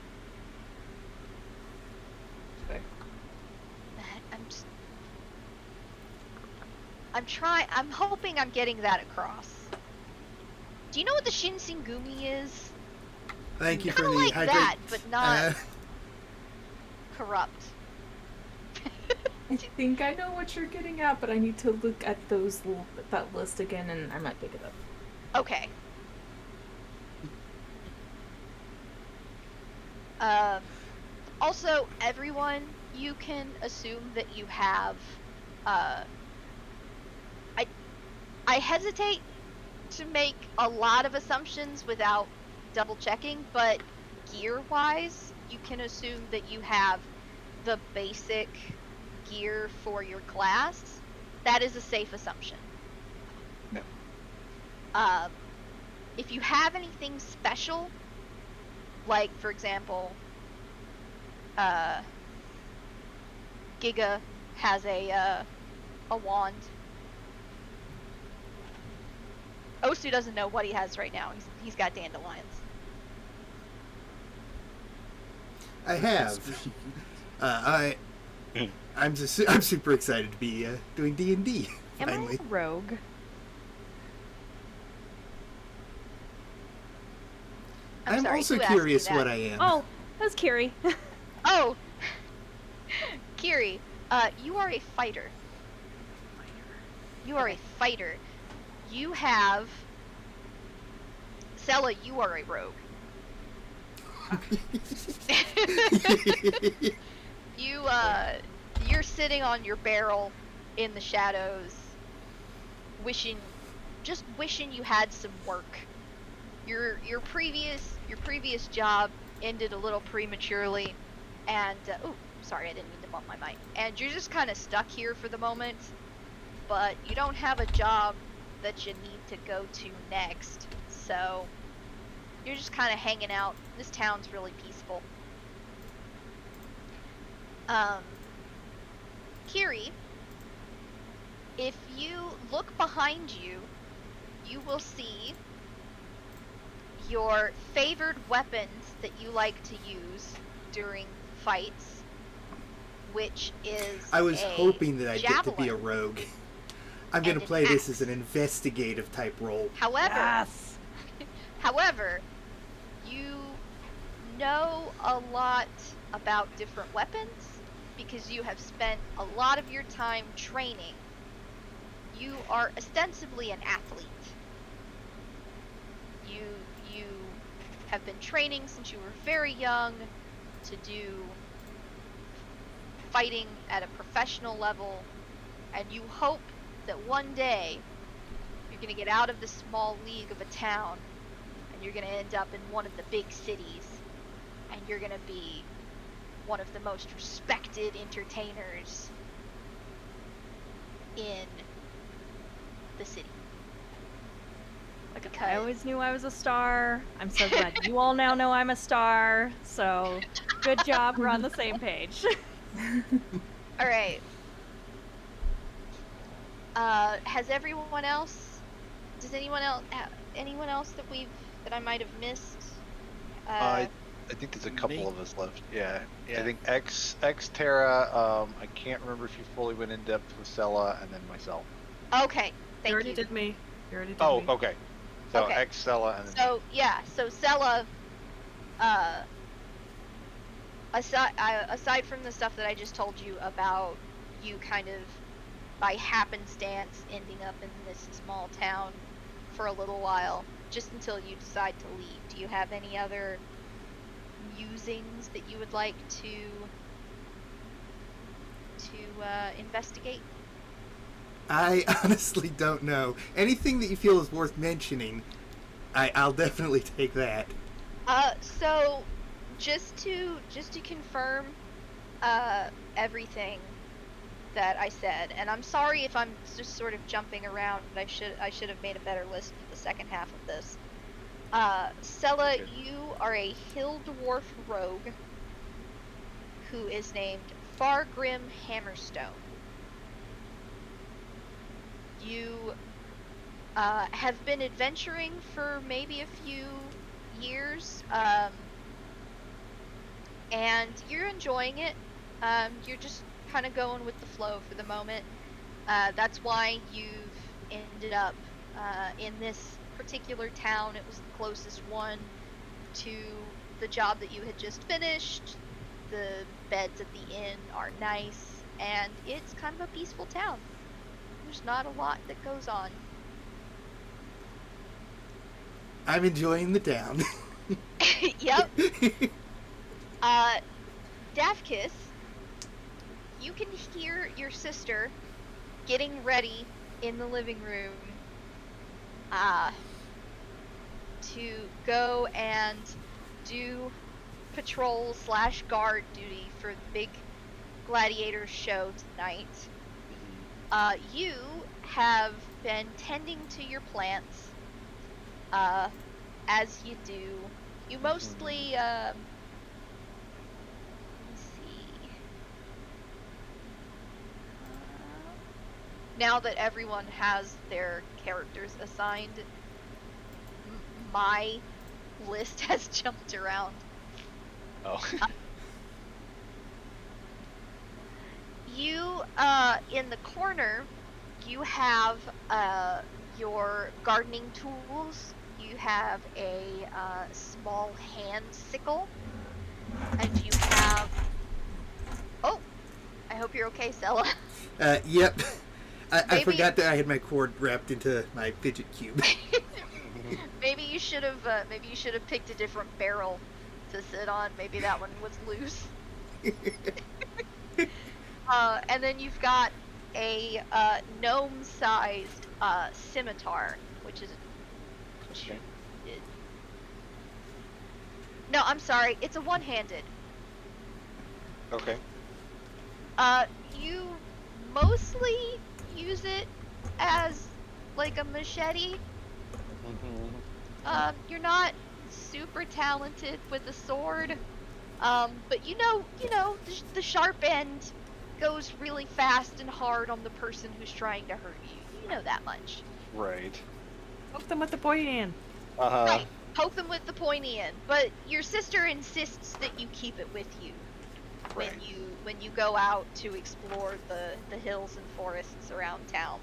Okay. I'm hoping I'm getting that across. Do you know what the Shinsengumi is? Thank you for Kinda the like hydrate. that, but not corrupt. I think I know what you're getting at, but I need to look at that list again, and I might pick it up. Okay. Also, everyone, you can assume that you have, I hesitate to make a lot of assumptions without double checking, but gear-wise, you can assume that you have the basic gear for your class. That is a safe assumption. If you have anything special, like for example, Giga has a wand. Osu doesn't know what he has right now. He's got dandelions. I have. I'm super excited to be doing D&D. Am Finally. I a rogue? I'm sorry, also who asked me curious that? what I am. Oh, that's Kiri. Oh, Kiri, you are a fighter. You are a fighter. You have... Sella, you are a rogue. You're sitting on your barrel in the shadows, just wishing you had some work. Your previous job ended a little prematurely, and oh, sorry, I didn't mean to bump my mic. And you're just kind of stuck here for the moment, but you don't have a job that you need to go to next, so you're just kind of hanging out. This town's really peaceful. Kiri, if you look behind you, you will see your favored weapons that you like to use during fights, which is I was a hoping that I'd get to be a javelin rogue. I'm going to and play an this axe. as an investigative type role. However, Yes. however, you know a lot about different weapons because you have spent a lot of your time training. You are ostensibly an athlete. You have been training since you were very young to do fighting at a professional level, and you hope that one day you're going to get out of this small league of a town and you're going to end up in one of the big cities, and you're going to be one of the most respected entertainers in the city. Like, I always knew I was a star. I'm so glad you all now know I'm a star. So, good job. We're on the same page. All right. Has everyone else? Does anyone else that I might have missed? I think there's a couple Me? of us left. Yeah. Yeah. I think X Terra. I can't remember if you fully went in depth with Sella, and then myself. Okay, You thank already you. did me. You already did Oh, me. okay. So Okay. X Sella, and then So yeah, so Sella, aside from the stuff that I just told you about, you kind of by happenstance ending up in this small town for a little while, just until you decide to leave. Do you have any other musings that you would like to investigate? I honestly don't know. Anything that you feel is worth mentioning, I'll definitely take that. So just to confirm everything that I said, and I'm sorry if I'm just sort of jumping around. I should have made a better list for the second half of this. Sella, Okay. you are a hill dwarf rogue who is named Fargrim Hammerstone. You have been adventuring for maybe a few years, and you're enjoying it. You're just kind of going with the flow for the moment. That's why you've ended up in this particular town. It was the closest one to the job that you had just finished. The beds at the inn are nice, and it's kind of a peaceful town. There's not a lot that goes on. I'm enjoying the town. Yep. Dafkis, you can hear your sister getting ready in the living room to go and do patrol / guard duty for the big gladiator show tonight. You have been tending to your plants as you do, you mostly, let me see. Now that everyone has their characters assigned, my list has jumped around. Oh. You, in the corner, you have, your gardening tools. You have a, small hand sickle. And you have... Oh! I hope you're okay, Sella. Yep. I Maybe- forgot that I had my cord wrapped into my fidget cube. Maybe you should have picked a different barrel to sit on. Maybe that one was loose. And then you've got a gnome-sized scimitar, which is... Okay. No, I'm sorry. It's a one-handed. Okay. You mostly use it as like a machete. You're not super talented with a sword. But you know, the sharp end goes really fast and hard on the person who's trying to hurt you. You know that much. Right. Poke them with the pointy end. Right. Poke them with the pointy end. But your sister insists that you keep it with you when Right. you go out to explore the hills and forests around town.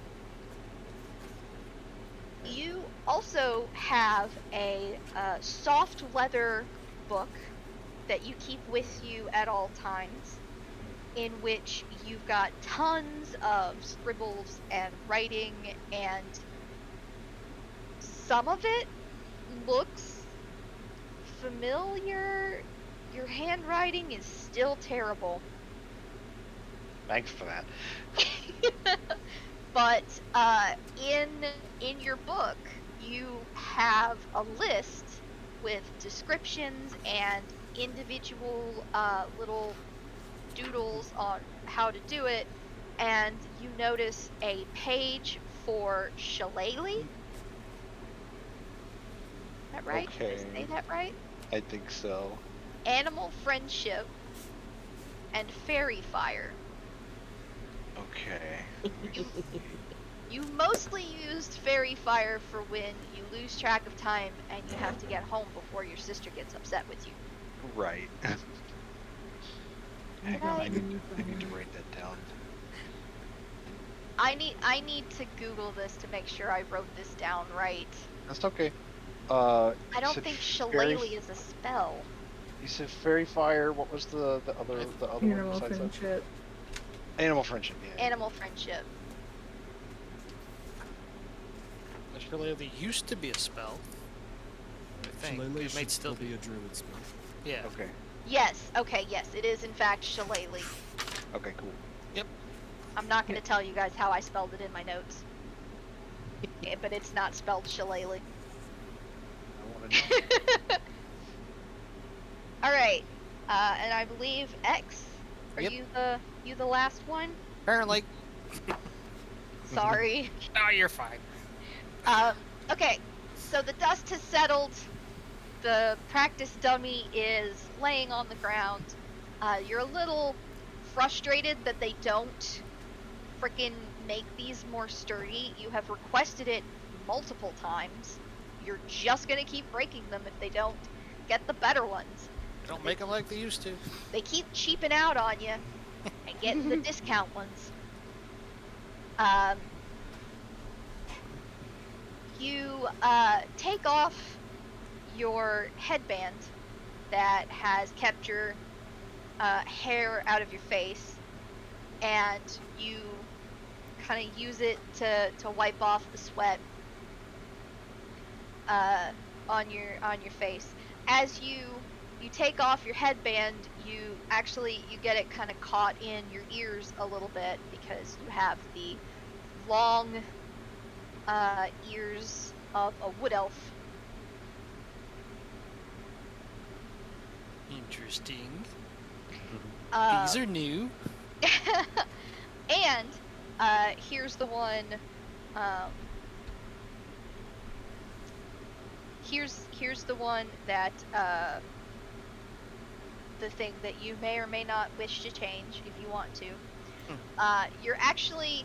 You also have a soft leather book that you keep with you at all times, in which you've got tons of scribbles and writing, and some of it looks familiar. Your handwriting is still terrible. Thanks for that. But in your book, you have a list with descriptions and individual little doodles on how to do it, and you notice a page for shillelagh. Is that right? Did I say that right? I think so. Animal friendship and fairy fire. Okay. You mostly used fairy fire for when you lose track of time and you have to get home before your sister gets upset with you. Right. Hang on, I need to write that down. I need to Google this to make sure I wrote this down right. That's okay. I don't said think fairy- shillelagh is a spell. You said fairy fire. What was the other one Animal besides that? friendship. Animal friendship. Yeah. Animal friendship. Shillelagh used to be a spell. I think. Shillelagh It might should still be a druid spell. Yeah. Okay. Yes, okay, yes, it is in fact shillelagh. Okay. Cool. I'm not going to tell you guys how I spelled it in my notes. But it's not spelled shillelagh. I want to know. Alright, and I believe X, are Yep. you the last one? Apparently. Sorry. No, you're fine. Okay, so the dust has settled. The practice dummy is laying on the ground. You're a little frustrated that they don't frickin' make these more sturdy. You have requested it multiple times. You're just gonna keep breaking them if they don't get the better ones. Don't make them like they used to. They keep cheaping out on you and getting the discount ones. You take off your headband that has kept your hair out of your face, and you kind of use it to wipe off the sweat on your face. As you take off your headband, you get it kind of caught in your ears a little bit because you have the long ears of a wood elf. Interesting. Uh, These are new. and here's the one. here's the one that the thing that you may or may not wish to change if you want to. You're actually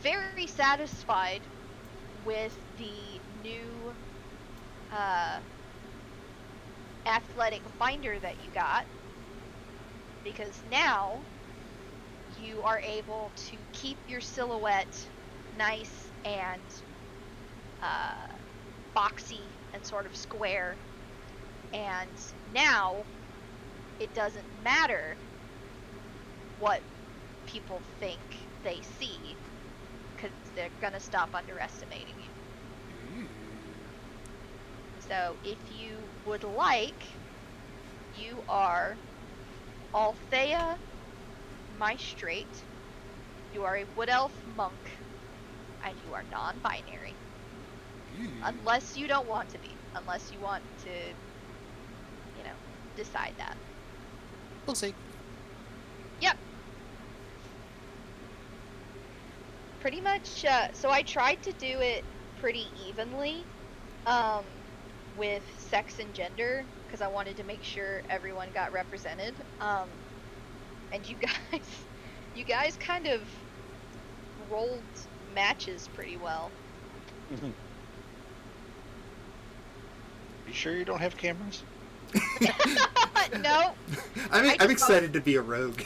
very satisfied with the new athletic binder that you got, because now you are able to keep your silhouette nice and boxy and sort of square, and now it doesn't matter what people think they see, because they're gonna stop underestimating you. So if you would like, you are Althea Maestrate, you are a Wood Elf monk, and you are non-binary. Unless you don't want to be. Unless you want to, decide that. We'll see. Yep. Pretty much, so I tried to do it pretty evenly, with sex and gender, because I wanted to make sure everyone got represented. And you guys kind of rolled matches pretty well. You sure you don't have cameras? No. I'm excited to be a rogue.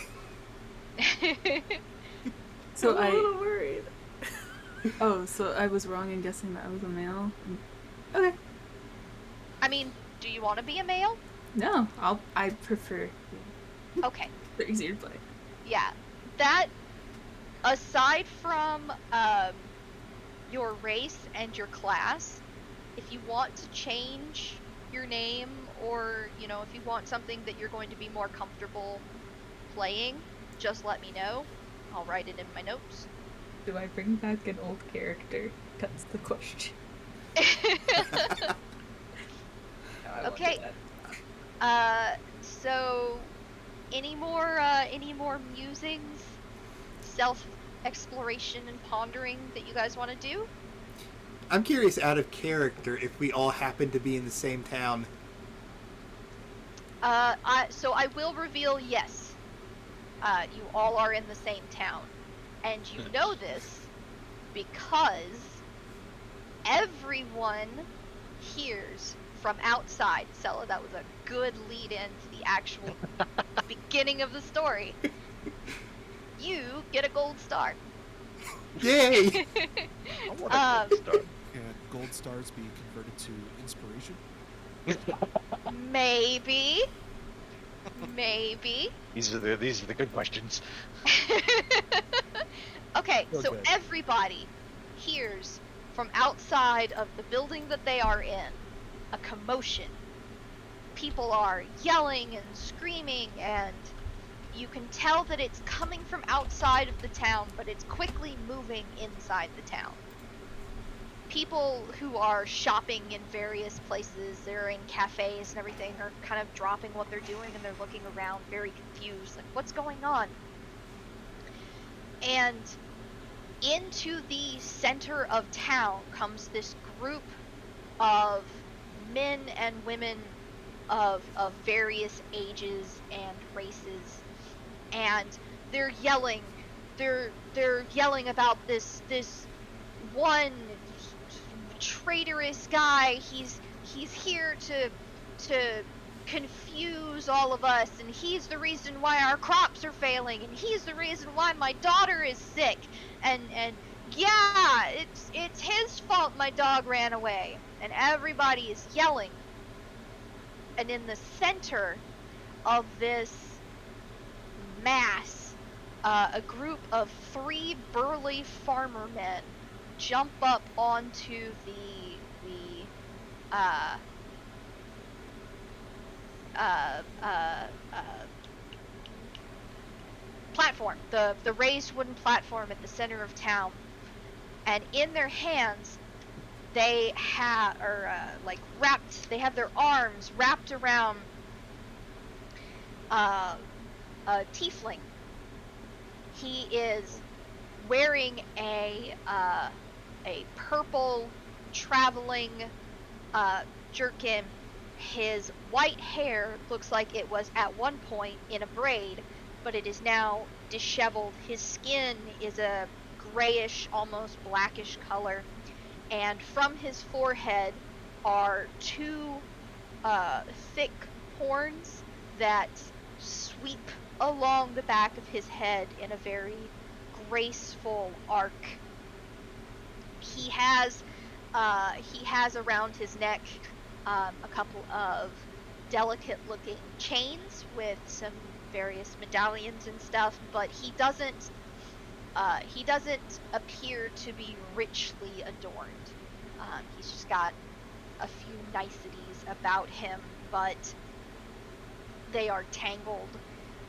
So I'm a little worried. Oh, so I was wrong in guessing that I was a male? Okay. I mean, do you want to be a male? No, I prefer. Okay. They're easier to play. Yeah. That, aside from your race and your class, if you want to change your name, or, if you want something that you're going to be more comfortable playing, just let me know. I'll write it in my notes. Do I bring back an old character? That's the question. No, I won't do Okay. that. So, any more musings, self-exploration and pondering that you guys want to do? I'm curious, out of character, if we all happen to be in the same town. So I will reveal, yes. You all are in the same town. And you know this because everyone hears from outside. Sella, that was a good lead in to the actual beginning of the story. You get a gold star. Yay! I want a gold star. Can gold stars be converted to inspiration? Maybe. Maybe. These are the good questions. Okay, so Okay. everybody hears from outside of the building that they are in a commotion. People are yelling and screaming, and you can tell that it's coming from outside of the town, but it's quickly moving inside the town. People who are shopping in various places, they're in cafes and everything, are kind of dropping what they're doing, and they're looking around very confused, like, what's going on? And into the center of town comes this group of men and women of various ages and races, and they're yelling about this one traitorous guy. He's here to confuse all of us, and he's the reason why our crops are failing, and he's the reason why my daughter is sick, and yeah, it's his fault my dog ran away. And everybody is yelling. And in the center of this mass, a group of 3 burly farmer men jump up onto the platform, the raised wooden platform at the center of town, and in their hands they have they have their arms wrapped around a tiefling. He is wearing a purple traveling jerkin. His white hair looks like it was at one point in a braid, but it is now disheveled. His skin is a grayish, almost blackish color, and from his forehead are two thick horns that sweep along the back of his head in a very graceful arc. He has around his neck a couple of delicate-looking chains with some various medallions and stuff, but he doesn't appear to be richly adorned. He's just got a few niceties about him, but they are tangled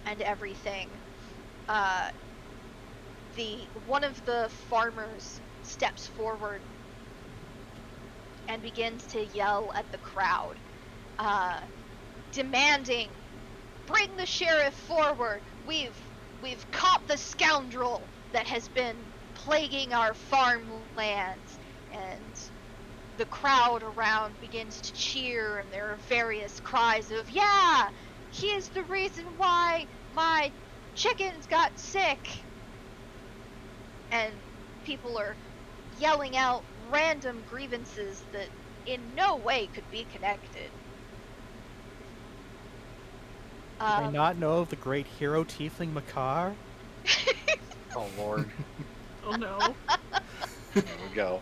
and everything. One of the farmers steps forward and begins to yell at the crowd, demanding, "Bring the sheriff forward! We've caught the scoundrel that has been plaguing our farmlands." And the crowd around begins to cheer, and there are various cries of, "Yeah! He is the reason why my chickens got sick!" And people are yelling out random grievances that in no way could be connected. Do they not know of the great hero tiefling Makar? Oh lord. Oh no. There we go.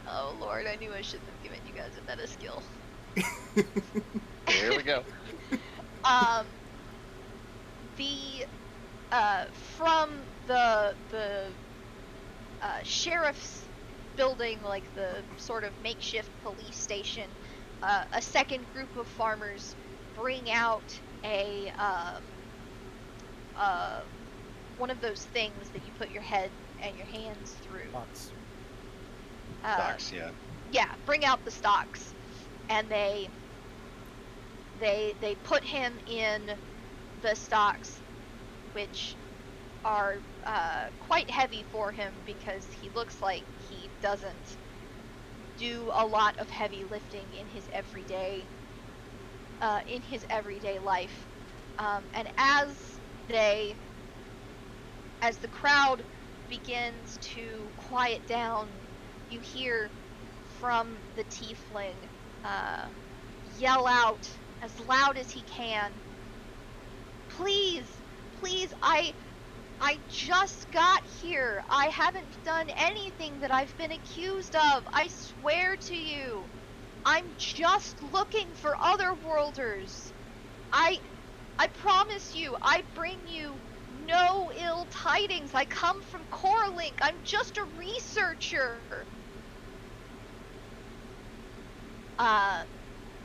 Oh lord, I knew I shouldn't have given you guys a meta skill. There we go. From the sheriff's building, like the sort of makeshift police station, a second group of farmers bring out a one of those things that you put your head and your hands through. Box. Stocks, yeah. Yeah, bring out the stocks, and they put him in the stocks, which are quite heavy for him because he looks like he doesn't do a lot of heavy lifting in his everyday life. And as the crowd begins to quiet down, you hear from the tiefling yell out as loud as he can, "Please, I just got here. I haven't done anything that I've been accused of. I swear to you. I'm just looking for otherworlders. I promise you, I bring you no ill tidings. I come from Coralink. I'm just a researcher."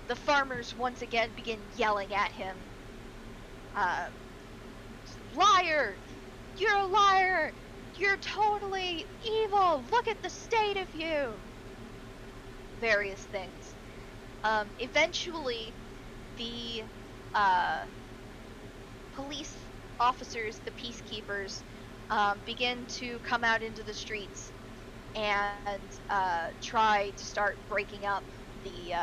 The farmers once again begin yelling at him. "Liar! You're a liar! You're totally evil! Look at the state of you!" Various things. Eventually, the police officers, the peacekeepers, begin to come out into the streets and try to start breaking up the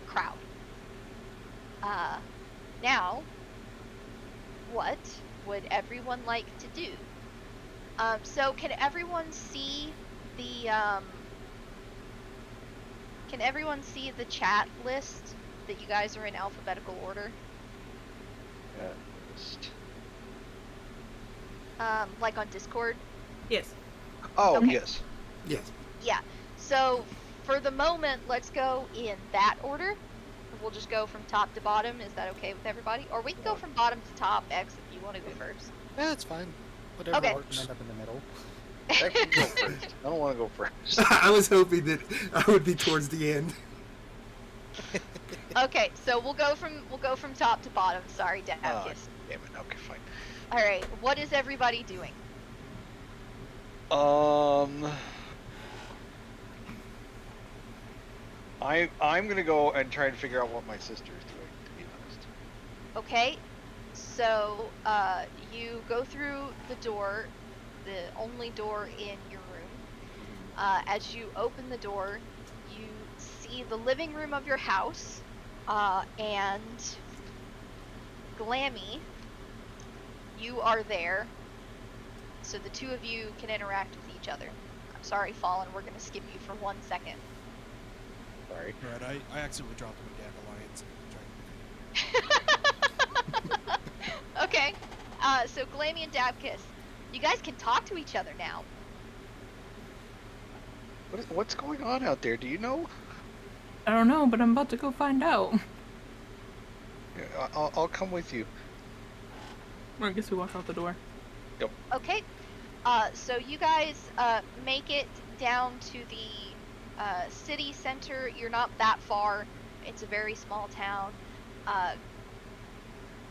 crowd. Now, what would everyone like to do? So can everyone see the chat list that you guys are in alphabetical order? List. Like on Discord? Yes. Oh, Okay. yes. Yes. Yeah. So for the moment, let's go in that order. We'll just go from top to bottom. Is that okay with everybody? Or we can go from bottom to top, X, if you want to go first. Yeah, it's fine. Whatever Okay. works. End up in the middle. I can go first. I don't want to go first. I was hoping that I would be towards the end. Okay, so we'll go from top to bottom. Sorry, Davkis. Damn it. Okay, fine. All right. What is everybody doing? I'm gonna go and try and figure out what my sister is doing, to be honest. Okay. So you go through the door, the only door in your room. As you open the door, you see the living room of your house, and Glammy, you are there, so the two of you can interact with each other. I'm sorry, Fallen, we're going to skip you for 1 second. Sorry. Alright, I accidentally dropped my dandelions. Okay, so Glammy and Dabkiss, you guys can talk to each other now. What's going on out there? Do you know? I don't know, but I'm about to go find out. Yeah, I'll come with you. Or I guess we walk out the door. Okay, so you guys make it down to the city center. You're not that far. It's a very small town.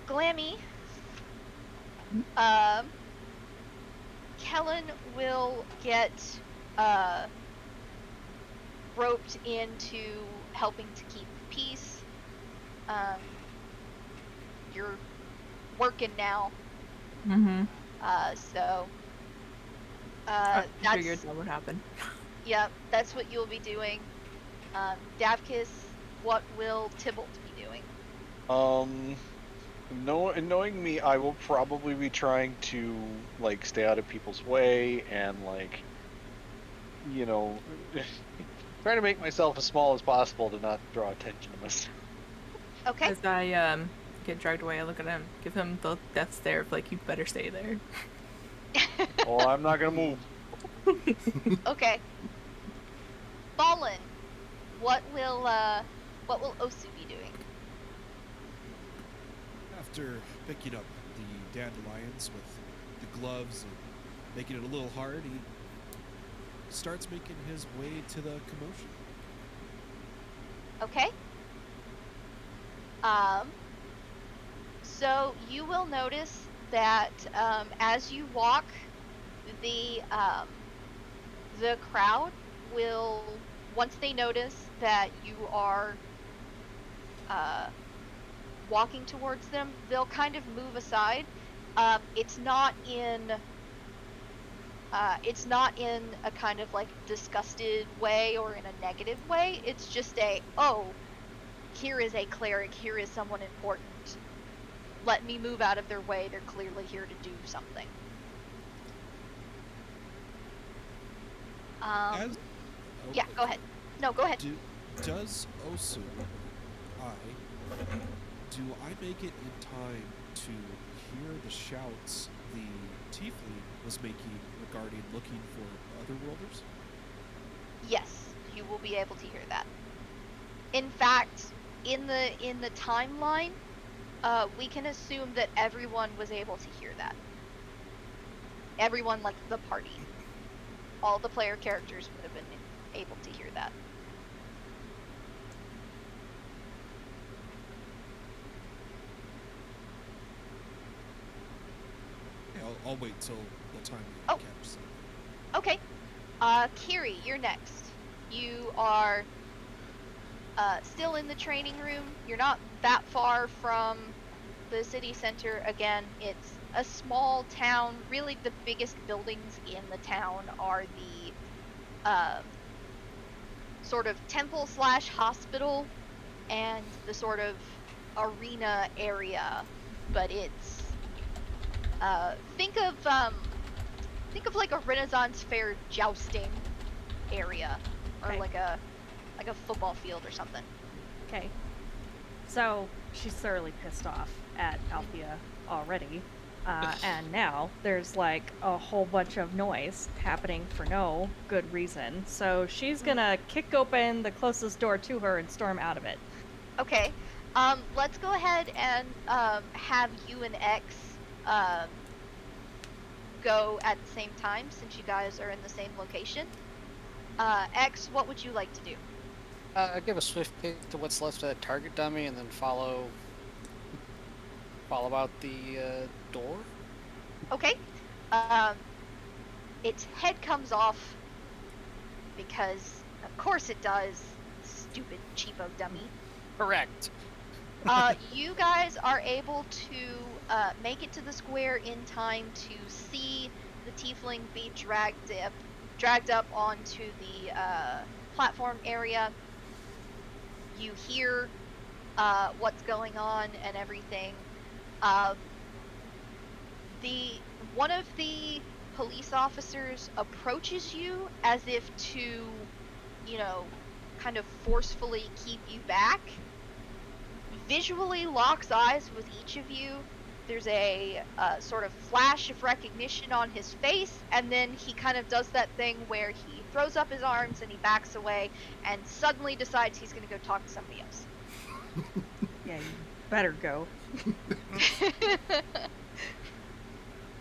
Glammy, Kellen will get roped into helping to keep the peace. You're working now, Mm-hmm. so I that's figured that would happen. yeah, that's what you'll be doing. Davkis, what will Tybalt be doing? Knowing me, I will probably be trying to like stay out of people's way and like, you know, trying to make myself as small as possible to not draw attention to myself. Okay. As I get dragged away, I look at him, give him the death stare of like, you better stay there. Oh, I'm not gonna move. Okay. Fallen, what will Osu be doing? After picking up the dandelions with the gloves and making it a little hard, he starts making his way to the commotion. Okay. So you will notice that as you walk, the crowd will, once they notice that you are walking towards them, they'll kind of move aside. It's not in a kind of like disgusted way or in a negative way. It's just here is a cleric, here is someone important. Let me move out of their way. They're clearly here to do something. Yeah, go ahead. No, go ahead. Does Osu, do I make it in time to hear the shouts the tiefling was making regarding looking for otherworlders? Yes, you will be able to hear that. In fact, in the timeline, we can assume that everyone was able to hear that. Everyone, like the party. All the player characters would have been able to hear that. Yeah, I'll wait till the time we Oh. catch something. Okay. Kiri, you're next. You are still in the training room. You're not that far from the city center. Again, it's a small town. Really, the biggest buildings in the town are the sort of temple / hospital and the sort of arena area. But it's think of like a Renaissance fair jousting area, or Okay. like a football field or something. Okay. So she's thoroughly pissed off at Althea already. And now there's like a whole bunch of noise happening for no good reason. So she's gonna kick open the closest door to her and storm out of it. Okay. Let's go ahead and have you and X go at the same time, since you guys are in the same location. X, what would you like to do? Give a swift pick to what's left of that target dummy, and then follow out the door. Okay. Its head comes off because, of course, it does. Stupid cheapo dummy. Correct. You guys are able to make it to the square in time to see the tiefling be dragged up onto the platform area. You hear what's going on and everything. One of the police officers approaches you as if to, kind of forcefully keep you back. Visually locks eyes with each of you. There's a sort of flash of recognition on his face, and then he kind of does that thing where he throws up his arms and he backs away and suddenly decides he's going to go talk to somebody else. Yeah, you better go.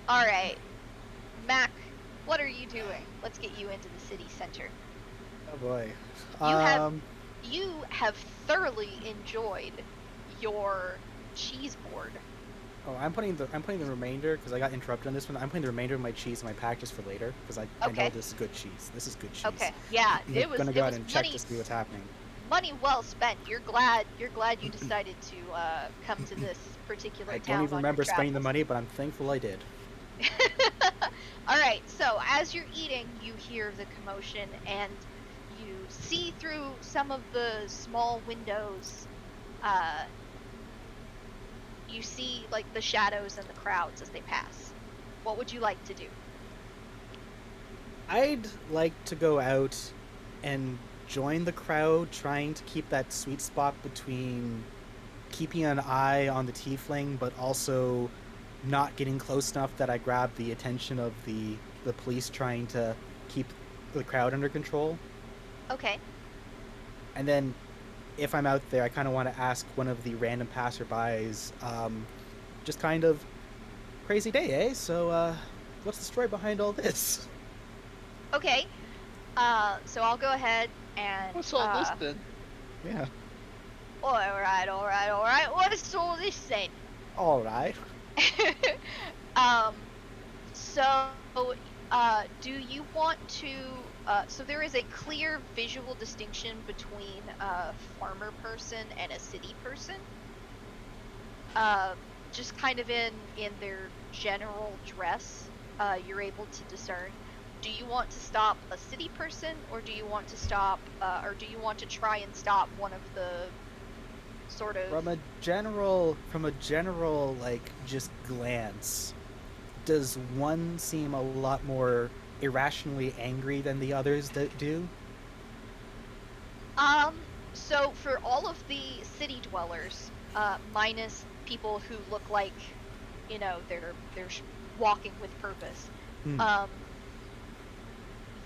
Alright. Mac, what are you doing? Let's get you into the city center. Oh boy. You have thoroughly enjoyed your cheese board. Oh, I'm putting the remainder because I got interrupted on this one. I'm putting the remainder of my cheese in my pack just for later because I know this is good cheese. This is good cheese. Okay. Yeah, I'm gonna go ahead and check to see what's happening. Money well spent. You're glad you decided to come to this particular I town. don't even remember spending the money, but I'm thankful I did. Alright, so as you're eating, you hear the commotion and you see through some of the small windows. You see like the shadows and the crowds as they pass. What would you like to do? I'd like to go out and join the crowd, trying to keep that sweet spot between keeping an eye on the tiefling, but also not getting close enough that I grab the attention of the police trying to keep the crowd under control. Okay. And then, if I'm out there, I kind of want to ask one of the random passerbys, just kind of, crazy day, eh? So, what's the story behind all this? Okay. So I'll go ahead and... What's all this then? Yeah. Alright. What's all this then? Alright. So, do you want to... so there is a clear visual distinction between a farmer person and a city person. Just kind of in their general dress, you're able to discern. Do you want to stop a city person, or do you want to stop, or do you want to try and stop one of the sort of... From a general, like, just glance, does one seem a lot more irrationally angry than the others that do? So for all of the city dwellers, minus people who look like, they're walking with purpose,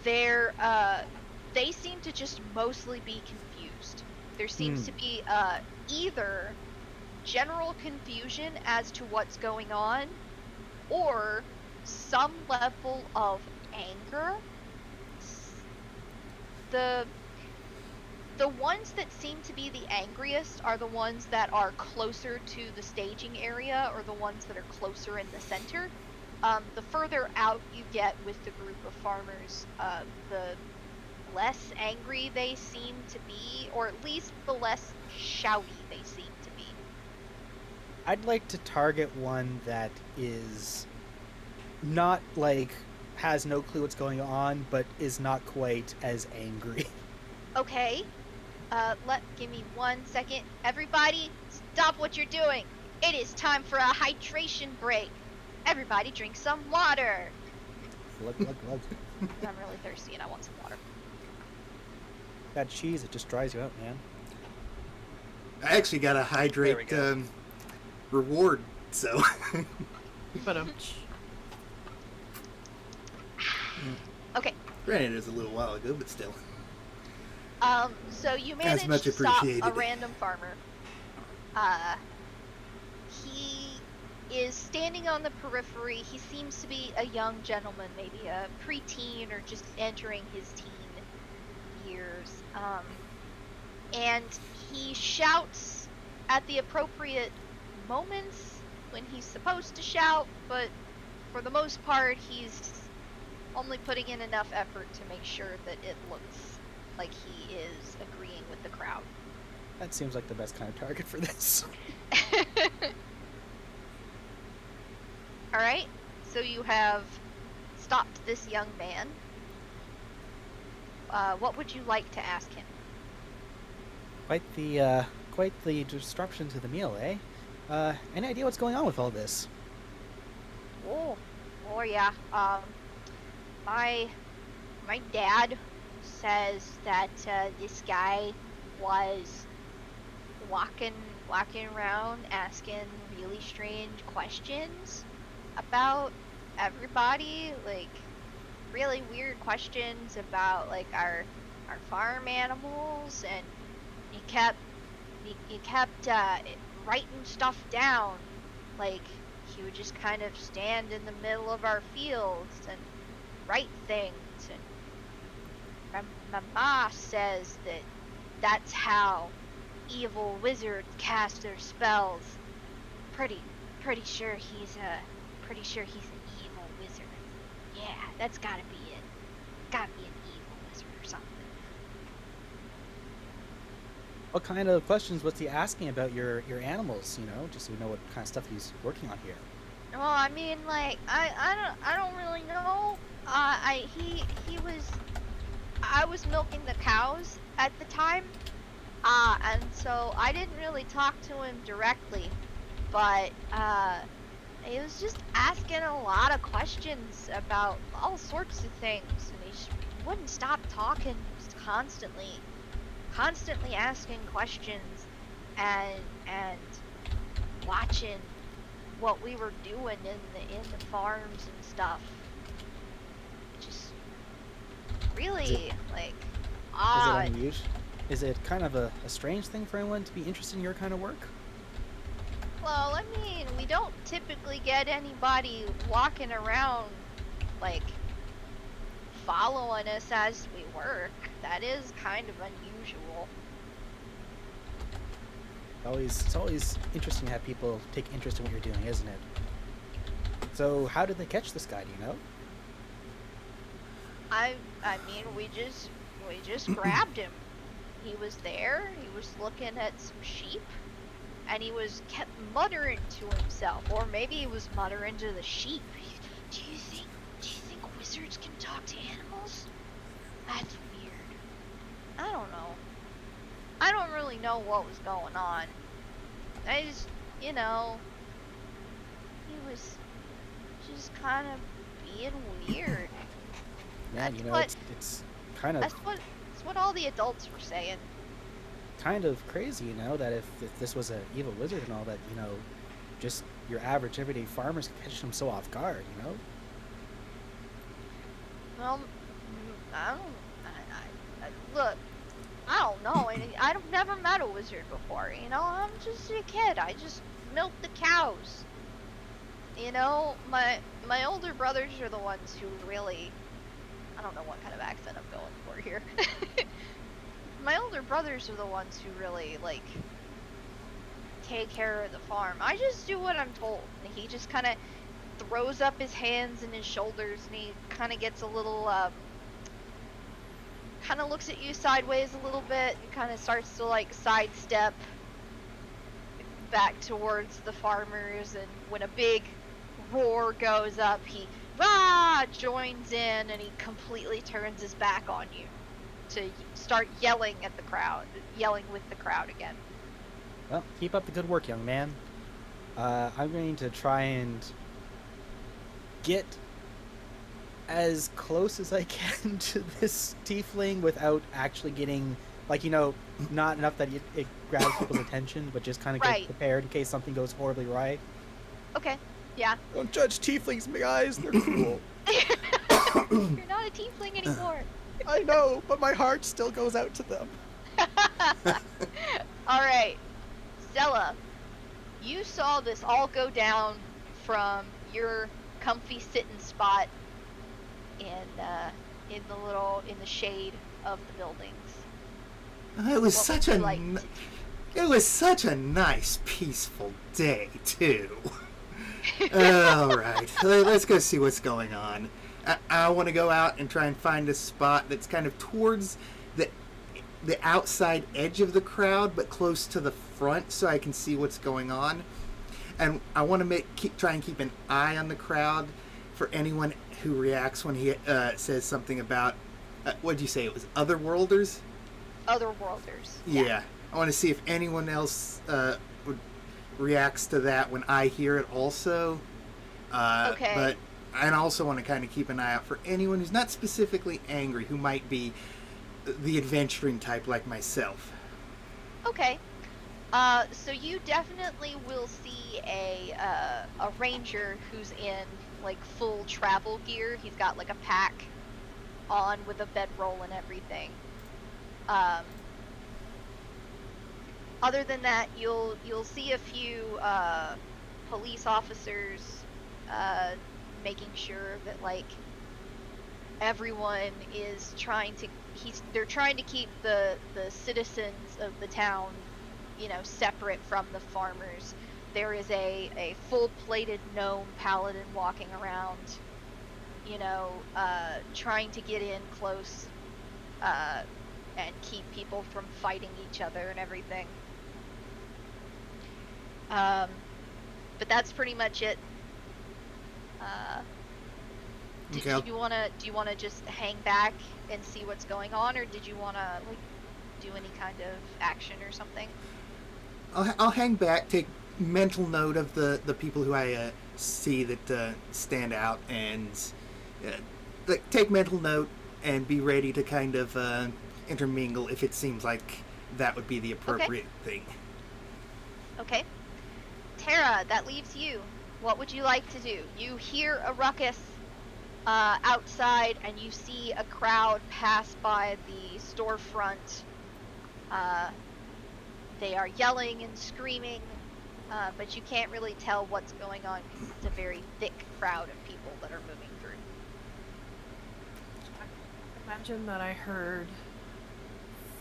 they seem to just mostly be confused. There seems to be either general confusion as to what's going on, or some level of anger. The ones that seem to be the angriest are the ones that are closer to the staging area, or the ones that are closer in the center. The further out you get with the group of farmers, the less angry they seem to be, or at least the less shouty they seem to be. I'd like to target one that is not, like, has no clue what's going on, but is not quite as angry. Okay. Give me 1 second. Everybody, stop what you're doing. It is time for a hydration break. Everybody drink some water. Glug, glug, glug. I'm really thirsty and I want some water. That cheese, it just dries you out, man. I actually got a hydrate reward, so. But Okay. Granted, it was a little while ago, but still. So you managed much to stop a appreciated. random farmer. He is standing on the periphery. He seems to be a young gentleman, maybe a preteen or just entering his teen years. And he shouts at the appropriate moments when he's supposed to shout, but for the most part, he's only putting in enough effort to make sure that it looks like he is agreeing with the crowd. That seems like the best kind of target for this. Alright, so you have stopped this young man. What would you like to ask him? Quite the disruption to the meal, eh? Any idea what's going on with all this? Oh yeah. My dad says that this guy was walking around asking really strange questions about everybody, like really weird questions about like our farm animals, and he kept writing stuff down. Like he would just kind of stand in the middle of our fields and write things, and my ma says that that's how evil wizards cast their spells. Pretty sure he's an evil wizard. Yeah, that's gotta be it. Gotta be an evil wizard or something. What kind of questions was he asking about your animals? You know, just so we know what kind of stuff he's working on here. Well, I mean, like I don't really know. I was milking the cows at the time, and so I didn't really talk to him directly, but he was just asking a lot of questions about all sorts of things, and he just wouldn't stop talking, just constantly asking questions, and watching what we were doing in the farms and stuff. Just really like odd. Is it unusual? Is it kind of a strange thing for anyone to be interested in your kind of work? Well, I mean, we don't typically get anybody walking around like following us as we work. That is kind of unusual. It's always interesting to have people take interest in what you're doing, isn't it? So how did they catch this guy, do you know? I mean, we just grabbed him. He was there, he was looking at some sheep, and he kept muttering to himself, or maybe he was muttering to the sheep. Do you think wizards can talk to animals? That's weird. I don't know. I don't really know what was going on. I just, he was just kind of being weird. Yeah, it's kind of... That's what all the adults were saying. Kind of crazy, that if this was an evil wizard and all that, just your average everyday farmers can catch him so off guard, Well, look, I don't know. I've never met a wizard before, I'm just a kid. I just milk the cows. My older brothers are the ones who really... I don't know what kind of accent I'm going for here. My older brothers are the ones who really, like, take care of the farm. I just do what I'm told. He just kind of throws up his hands and his shoulders, and he kind of gets a little, kind of looks at you sideways a little bit, and kind of starts to, like, sidestep back towards the farmers, and when a big roar goes up, he joins in, and he completely turns his back on you to start yelling with the crowd again. Well, keep up the good work, young man. I'm going to try and get as close as I can to this tiefling without actually getting, not enough that it grabs people's attention, but just kind of get prepared in case something goes horribly awry. Okay, yeah. Don't judge tieflings, guys. They're cool. You're not a tiefling anymore. I know, but my heart still goes out to them. Alright, Stella, you saw this all go down from your comfy sitting spot in the shade of the buildings. It was such a nice, peaceful day, too. All right, let's go see what's going on. I want to go out and try and find a spot that's kind of towards the outside edge of the crowd, but close to the front, so I can see what's going on. And I want to try and keep an eye on the crowd for anyone who reacts when he says something about, what did you say, it was otherworlders? Otherworlders. Yeah. I want to see if anyone else reacts to that when I hear it also. Okay. But I also want to kind of keep an eye out for anyone who's not specifically angry, who might be the adventuring type like myself. Okay. So you definitely will see a ranger who's in like full travel gear. He's got like a pack on with a bedroll and everything. Other than that, you'll see a few police officers making sure that like everyone is they're trying to keep the citizens of the town, you know, separate from the farmers. There is a full-plated gnome paladin walking around, you know, trying to get in close and keep people from fighting each other and everything. But that's pretty much it. Do you wanna just hang back and see what's going on, or did you wanna like do any kind of action or something? I'll hang back, take mental note of the people who I see that stand out, and like take mental note and be ready to kind of intermingle if it seems like that would be the appropriate thing. Okay. Tara, that leaves you. What would you like to do? You hear a ruckus outside, and you see a crowd pass by the storefront. They are yelling and screaming, but you can't really tell what's going on because it's a very thick crowd of people that are moving through. Imagine that I heard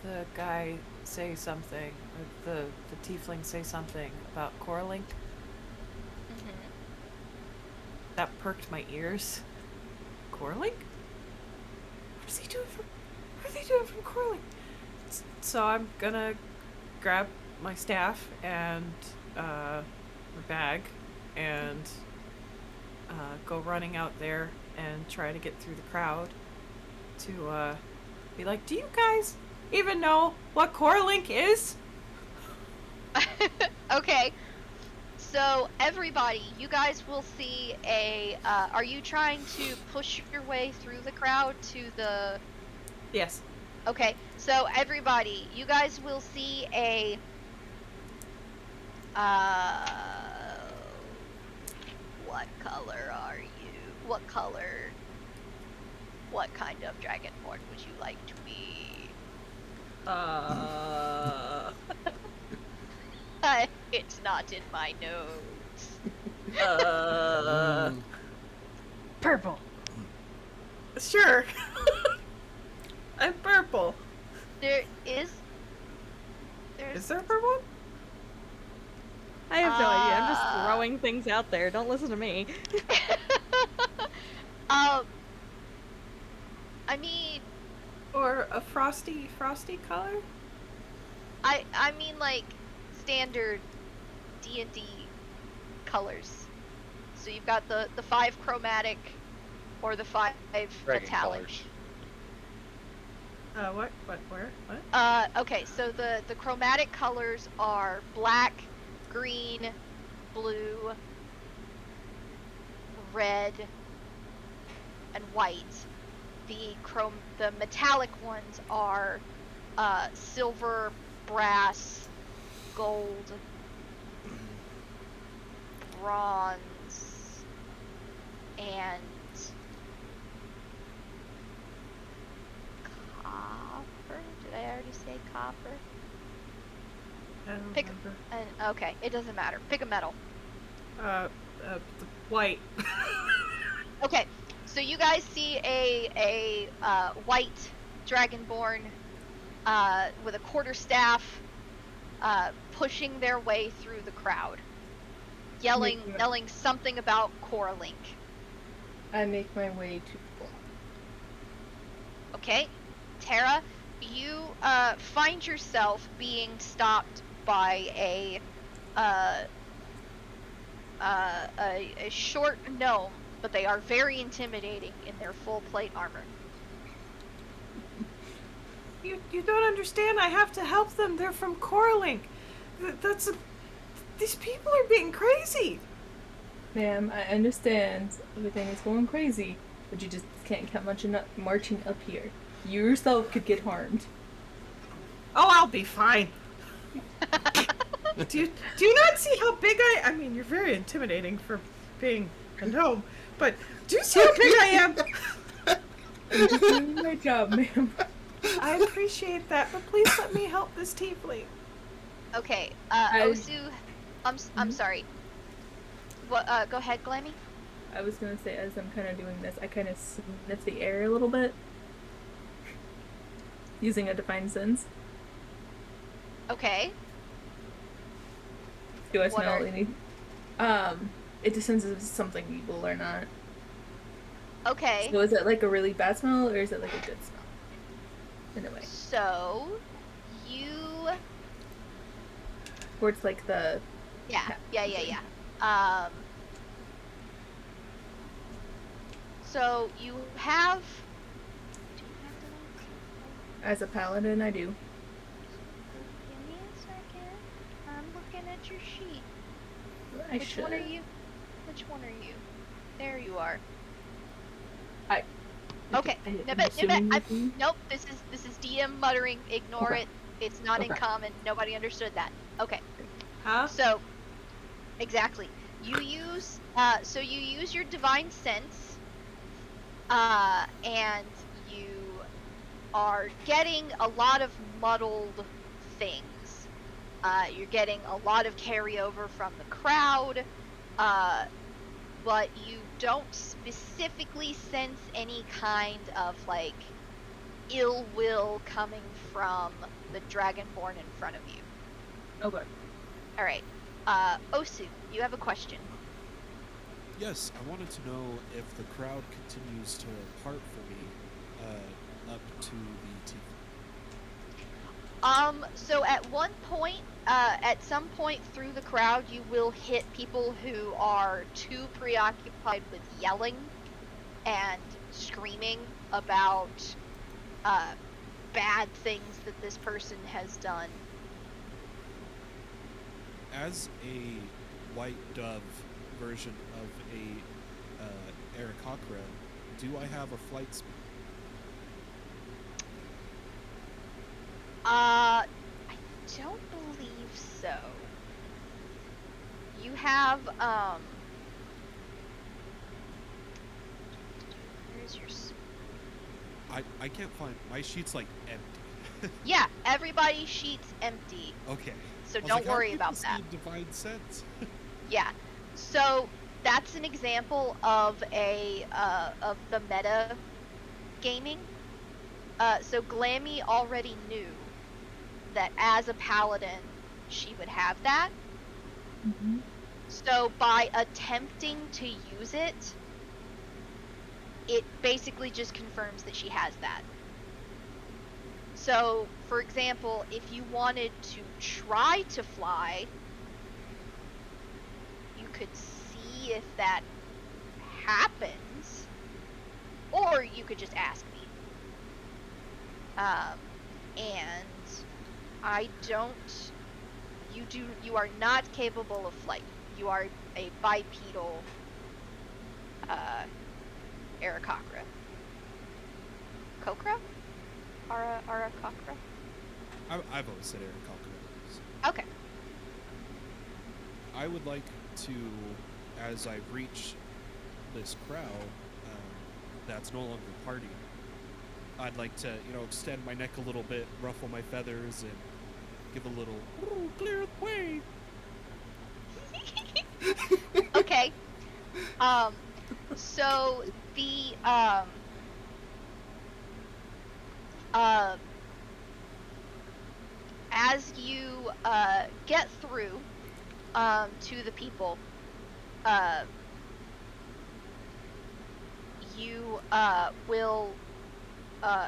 the guy say something, or the tiefling say something about Coralink. Mm-hmm. That perked my ears. Coralink? What are they doing from Coralink? So I'm gonna grab my staff and my bag and go running out there and try to get through the crowd to be like, do you guys even know what Coralink is? Okay. So everybody, you guys will see are you trying to push your way through the crowd to the... Yes. Okay, so everybody, you guys will see what color are you? What kind of dragonborn would you like to be? It's not in my notes. Purple. Sure. I'm purple. There's Is there a purple? I have no idea. I'm just throwing things out there. Don't listen to me. I mean, Or a frosty color? I mean like standard D&D colors. So you've got the 5 chromatic or the 5 Dragon metallic. colors. Where? What? Okay, so the chromatic colors are black, green, blue, red, and white. The metallic ones are silver, brass, gold, bronze, and copper. Did I already say copper? I don't Pick remember. okay, it doesn't matter. Pick a metal. The white. Okay, so you guys see a white dragonborn with a quarterstaff pushing their way through the crowd, yelling something about Coralink. I make my way to... Okay, Tara, you find yourself being stopped by a short gnome but they are very intimidating in their full plate armor. You don't understand. I have to help them. They're from Coralink. These people are being crazy. Ma'am, I understand everything is going crazy, but you just can't keep marching up here. You yourself could get harmed. Oh, I'll be fine. do you not see how big I mean, you're very intimidating for being a gnome, but do you see how big I am? I'm just doing my job, ma'am. I appreciate that, but please let me help this tiefling. Okay, Osu, I'm sorry. What? Go ahead, Glammy. I was gonna say, as I'm kind of doing this, I kind of sniff the air a little bit, using a divine sense. Okay. Do I smell any? It descends as something evil or not. Okay. So is it like a really bad smell, or is it like a good smell? In a way. So, you. Towards like the. Yeah. So you have. As a paladin, I do. Give me a second. I'm looking at your sheet. Which one are you? Which one are you? There you are. Okay. Nope. This is DM muttering. Ignore it. It's not in common. Nobody understood that. Okay. Huh? So, exactly. You use your divine sense, and you are getting a lot of muddled things. You're getting a lot of carryover from the crowd, but you don't specifically sense any kind of like ill will coming from the dragonborn in front of you. Okay. All right. Osu, you have a question. Yes, I wanted to know if the crowd continues to part for me up to the tiefling. So at one point, at some point through the crowd, you will hit people who are too preoccupied with yelling and screaming about bad things that this person has done. As a white dove version of a Aarakocra, do I have a flight speed? I don't believe so. You have, where's your... I can't find... My sheet's, like, empty. Yeah, everybody's sheet's empty. Okay. So don't worry about that. Divine sense. Yeah. So that's an example of of the meta gaming. So Glammy already knew that as a paladin, she would have that. Mm-hmm. So by attempting to use it, it basically just confirms that she has that. So, for example, if you wanted to try to fly, you could see if that happens, or you could just ask me. And I don't... You are not capable of flight. You are a bipedal Aarakocra. Kokra? Aarakocra? I've always said Aarakocra. So. Okay. I would like to, as I reach this crowd that's no longer partying, I'd like to, extend my neck a little bit, ruffle my feathers, and give a little, "Ooh, clear the way." Okay. So the as you get through to the people, you will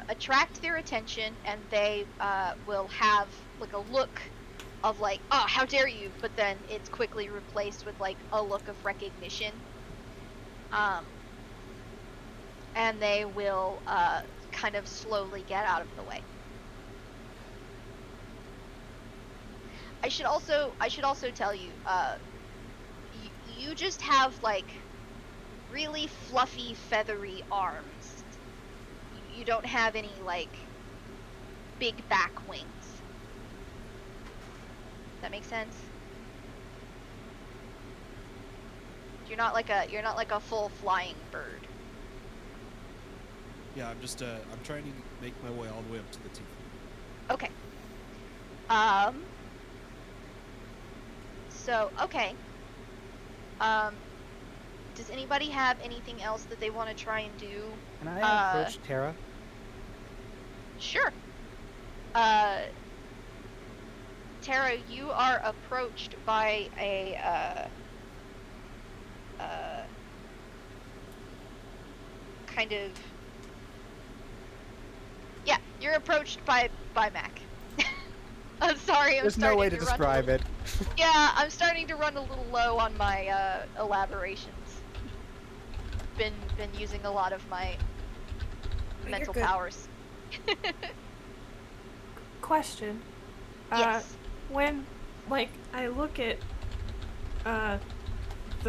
attract their attention, and they will have like a look of like, oh, how dare you, but then it's quickly replaced with like a look of recognition. and they will kind of slowly get out of the way. I should also tell you, you just have like really fluffy, feathery arms. You don't have any like big back wings. Does that make sense? You're not like a full flying bird. Yeah, I'm just I'm trying to make my way all the way up to the teeth. Okay. So, okay. Does anybody have anything else that they want to try and do? Can I approach Tara? Sure. Tara, you are approached by a kind of, yeah, you're approached by Mac. I'm sorry, There's no way to describe it. Yeah, I'm starting to run a little low on my elaborations. Been using a lot of my mental good. powers. Question. Yes. When, like, I look at the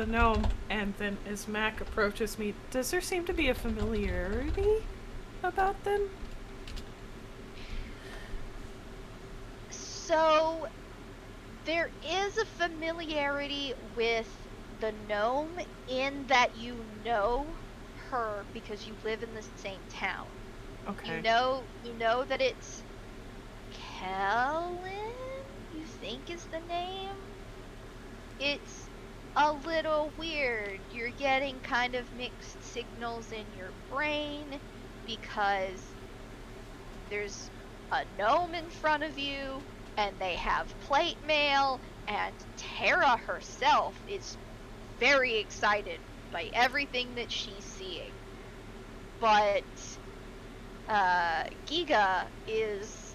gnome, and then as Mac approaches me, does there seem to be a familiarity about them? So, there is a familiarity with the gnome in that you know her because you live in the same town. Okay. You know that it's Kellen, you think is the name? It's a little weird. You're getting kind of mixed signals in your brain because there's a gnome in front of you and they have plate mail, and Tara herself is very excited by everything that she's seeing. But Giga is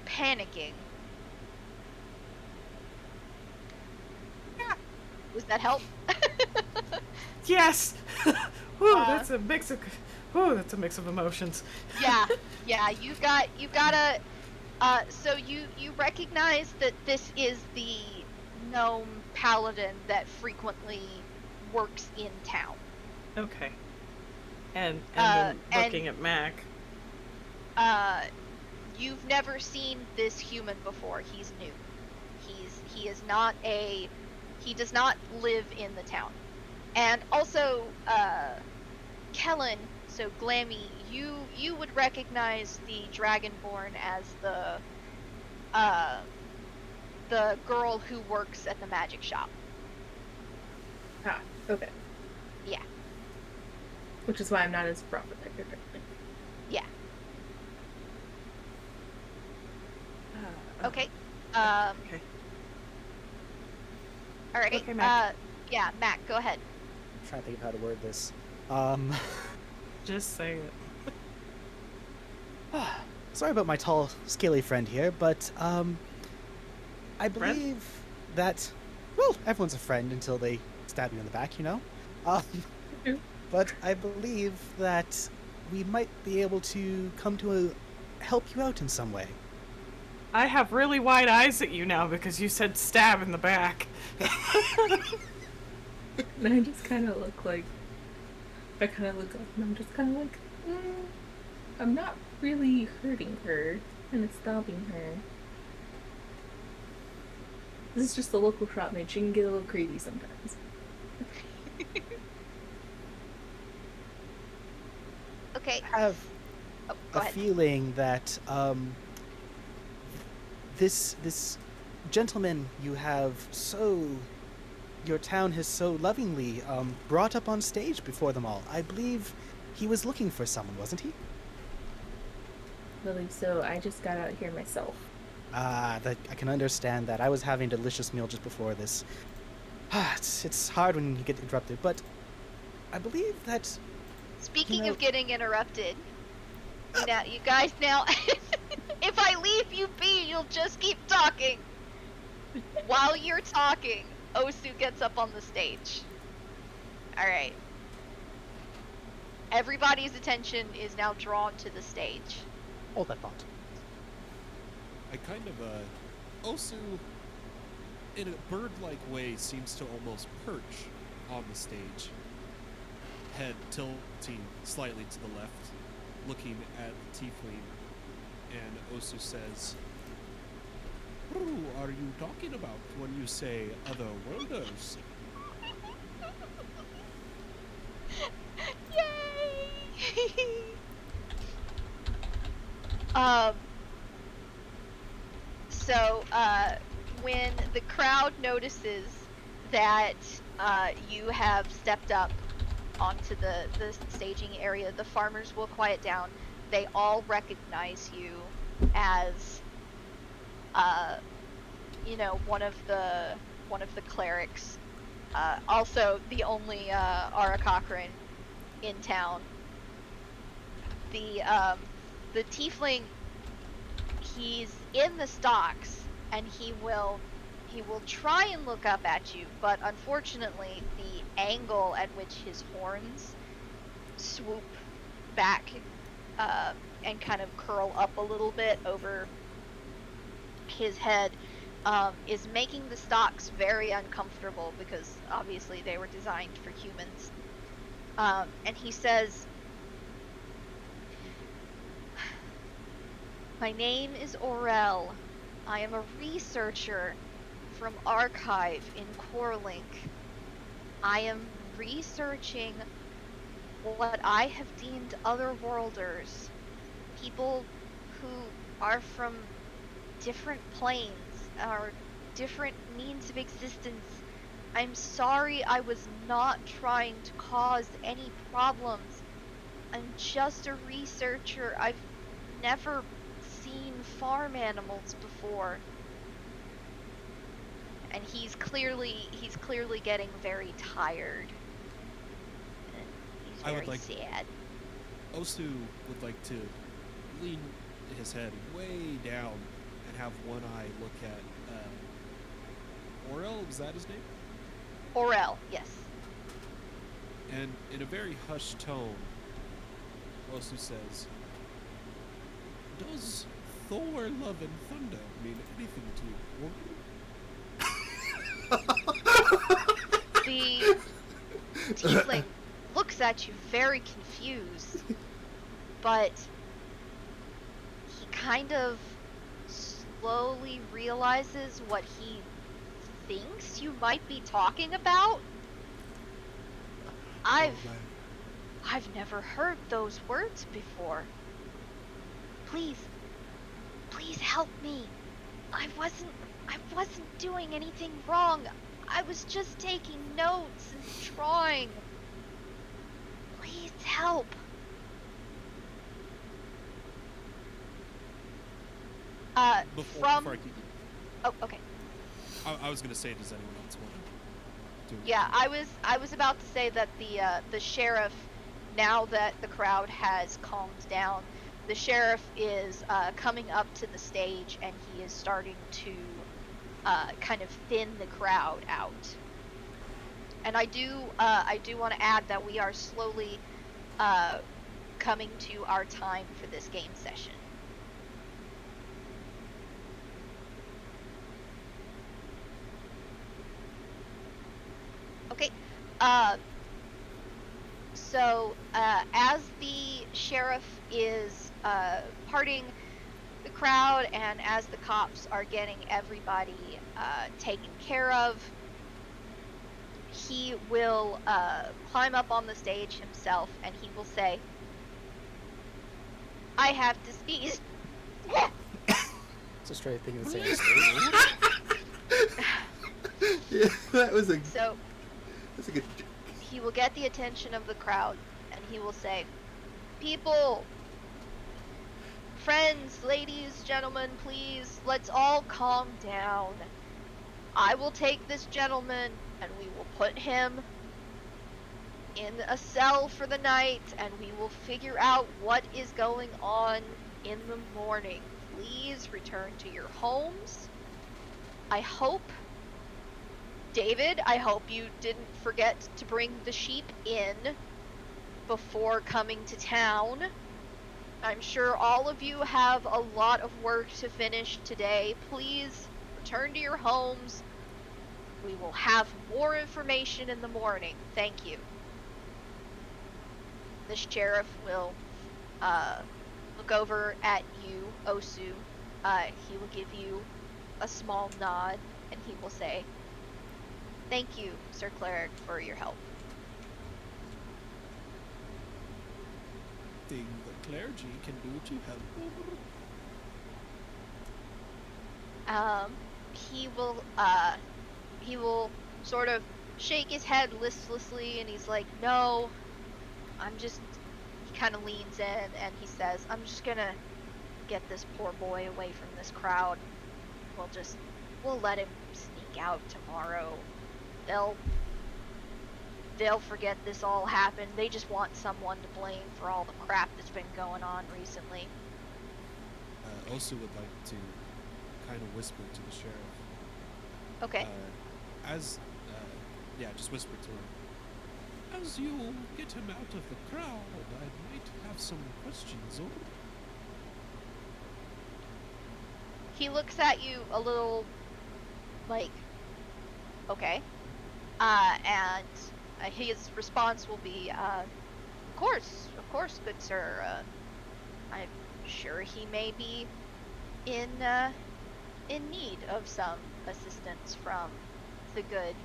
panicking. Does that help? Yes. Whew, that's a mix of emotions. Yeah. You gotta. So you recognize that this is the Gnome Paladin that frequently works in town. Okay. And then looking at Mac. You've never seen this human before. He's new. He does not live in the town. And also, Kellen, so Glammy, you would recognize the Dragonborn as the girl who works at the magic shop. Ah, okay. Yeah. Which is why I'm not as proper apparently. Yeah. Okay. Okay. All right. Okay, Mac. Yeah, Mac, go ahead. I'm trying to think of how to word this. Just say it. Sorry about my tall, scaly friend here, but I believe that, well, everyone's a friend until they stab you in the back, you know? But I believe that we might be able to come to help you out in some way. I have really wide eyes at you now because you said stab in the back. And I just kind of look like, I kind of look up and I'm just kind of like, I'm not really hurting her, and it's stopping her. This is just a local shop mage. She can get a little crazy sometimes. Okay. I have go a ahead. feeling that this gentleman your town has so lovingly brought up on stage before them all. I believe he was looking for someone, wasn't he? I believe so. I just got out here myself. I can understand that. I was having a delicious meal just before this. It's hard when you get interrupted, but I believe that... Speaking of getting interrupted, you guys now, if I leave you be, you'll just keep talking. While you're talking, Osu gets up on the stage. Alright. everybody's attention is now drawn to the stage. Hold that thought. I kind of, Osu, in a bird-like way, seems to almost perch on the stage, head tilting slightly to the left, looking at the tiefling, and Osu says, "Who are you talking about when you say otherworlders?" Yay! So, when the crowd notices that you have stepped up onto the staging area, the farmers will quiet down. They all recognize you as, one of the clerics. Also, the only Ara Cochrane in town. The tiefling, he's in the stocks, and he will try and look up at you, but unfortunately the angle at which his horns swoop back and kind of curl up a little bit over his head is making the stocks very uncomfortable, because obviously they were designed for humans. And he says, "My name is Aurel. I am a researcher from Archive in Corlink. I am researching what I have deemed otherworlders, people who are from different planes or different means of existence. I'm sorry, I was not trying to cause any problems. I'm just a researcher. I've never seen farm animals before." And he's clearly getting very tired. And he's I very would like- sad. Osu would like to lean his head way down and have one eye look at Aurel, is that his name? Aurel, yes. And in a very hushed tone, Osu says, "Does Thor, love, and thunder mean anything to you?" The tiefling looks at you very confused, but he kind of slowly realizes what he thinks you might be talking about. I've never heard those words before. Please help me. I wasn't doing anything wrong. I was just taking notes and drawing. Please help. Before I keep... Oh, okay. I was gonna say, does anyone else want to do it? Yeah, I was about to say that the sheriff, now that the crowd has calmed down, the sheriff is coming up to the stage, and he is starting to kind of thin the crowd out. And I do want to add that we are slowly coming to our time for this game session. Okay. So as the sheriff is parting the crowd, and as the cops are getting everybody taken care of, he will climb up on the stage himself, and he will say, "I have to speak." It's a straight thing to say. Yeah, that was a. So That's a good. he will get the attention of the crowd, and he will say, "People, friends, ladies, gentlemen, please, let's all calm down. I will take this gentleman, and we will put him in a cell for the night, and we will figure out what is going on in the morning. Please return to your homes. I hope, David, I hope you didn't forget to bring the sheep in before coming to town. I'm sure all of you have a lot of work to finish today. Please return to your homes. We will have more information in the morning. Thank you. The sheriff will look over at you, Osu. He will give you a small nod, and he will say, "Thank you, Sir Cleric, for your help." Think the clergy can do to help. He will sort of shake his head listlessly, and he's like, "No, he kind of leans in and he says, I'm just gonna get this poor boy away from this crowd. We'll let him sneak out tomorrow. They'll forget this all happened. They just want someone to blame for all the crap that's been going on recently." Also would like to kind of whisper to the sheriff. Okay. Just whisper to him. As you get him out of the crowd, I might have some questions. He looks at you a little like, okay. And his response will be, of course, good sir. I'm sure he may be in need of some assistance from the good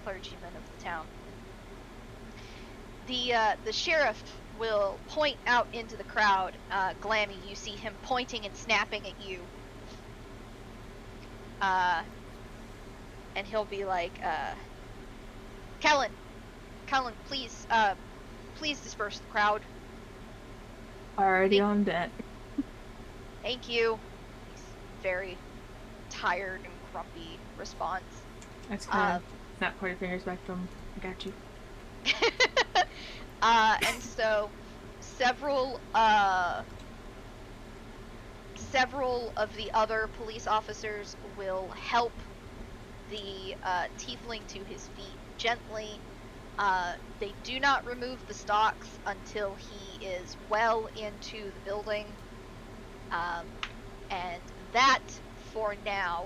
clergyman of the town. The sheriff will point out into the crowd. Glammy, you see him pointing and snapping at you. And he'll be like, Kellen, please disperse the crowd. Already on deck. Thank you. He's very tired and grumpy response. That's kind of snap point your fingers back to him. I got you. And so several of the other police officers will help the tiefling to his feet gently. They do not remove the stocks until he is well into the building. And that, for now,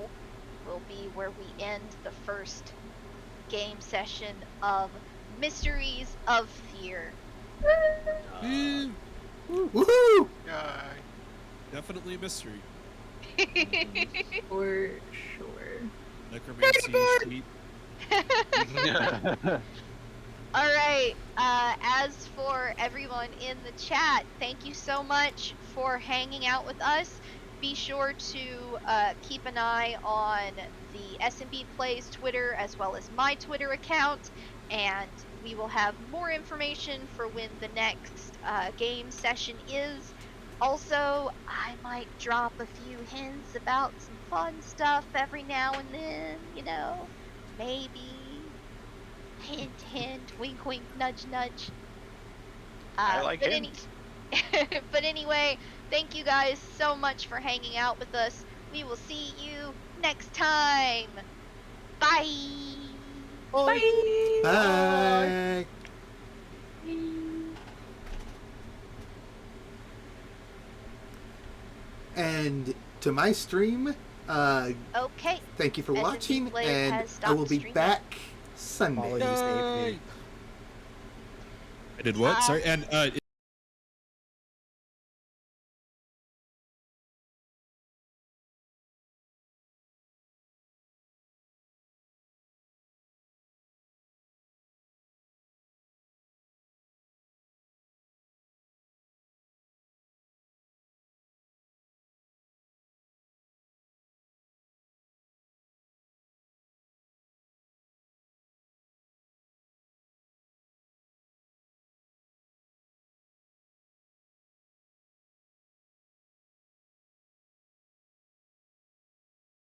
will be where we end the first game session of Mysteries of Thyr. Woohoo! Definitely a mystery. For sure. Necromancy sheet. Alright, as for everyone in the chat, thank you so much for hanging out with us. Be sure to keep an eye on the SMB Plays Twitter as well as my Twitter account, and we will have more information for when the next game session is. Also, I might drop a few hints about some fun stuff every now and then, maybe. Hint, hint, wink, wink, nudge, nudge. I like him. But anyway, thank you guys so much for hanging out with us. We will see you next time. Bye. Bye. Bye. And to my stream, Okay. thank you for SMB watching, Plays and has I stopped will be streaming. back Sunday. Apologies, Dave. I did what? Sorry. And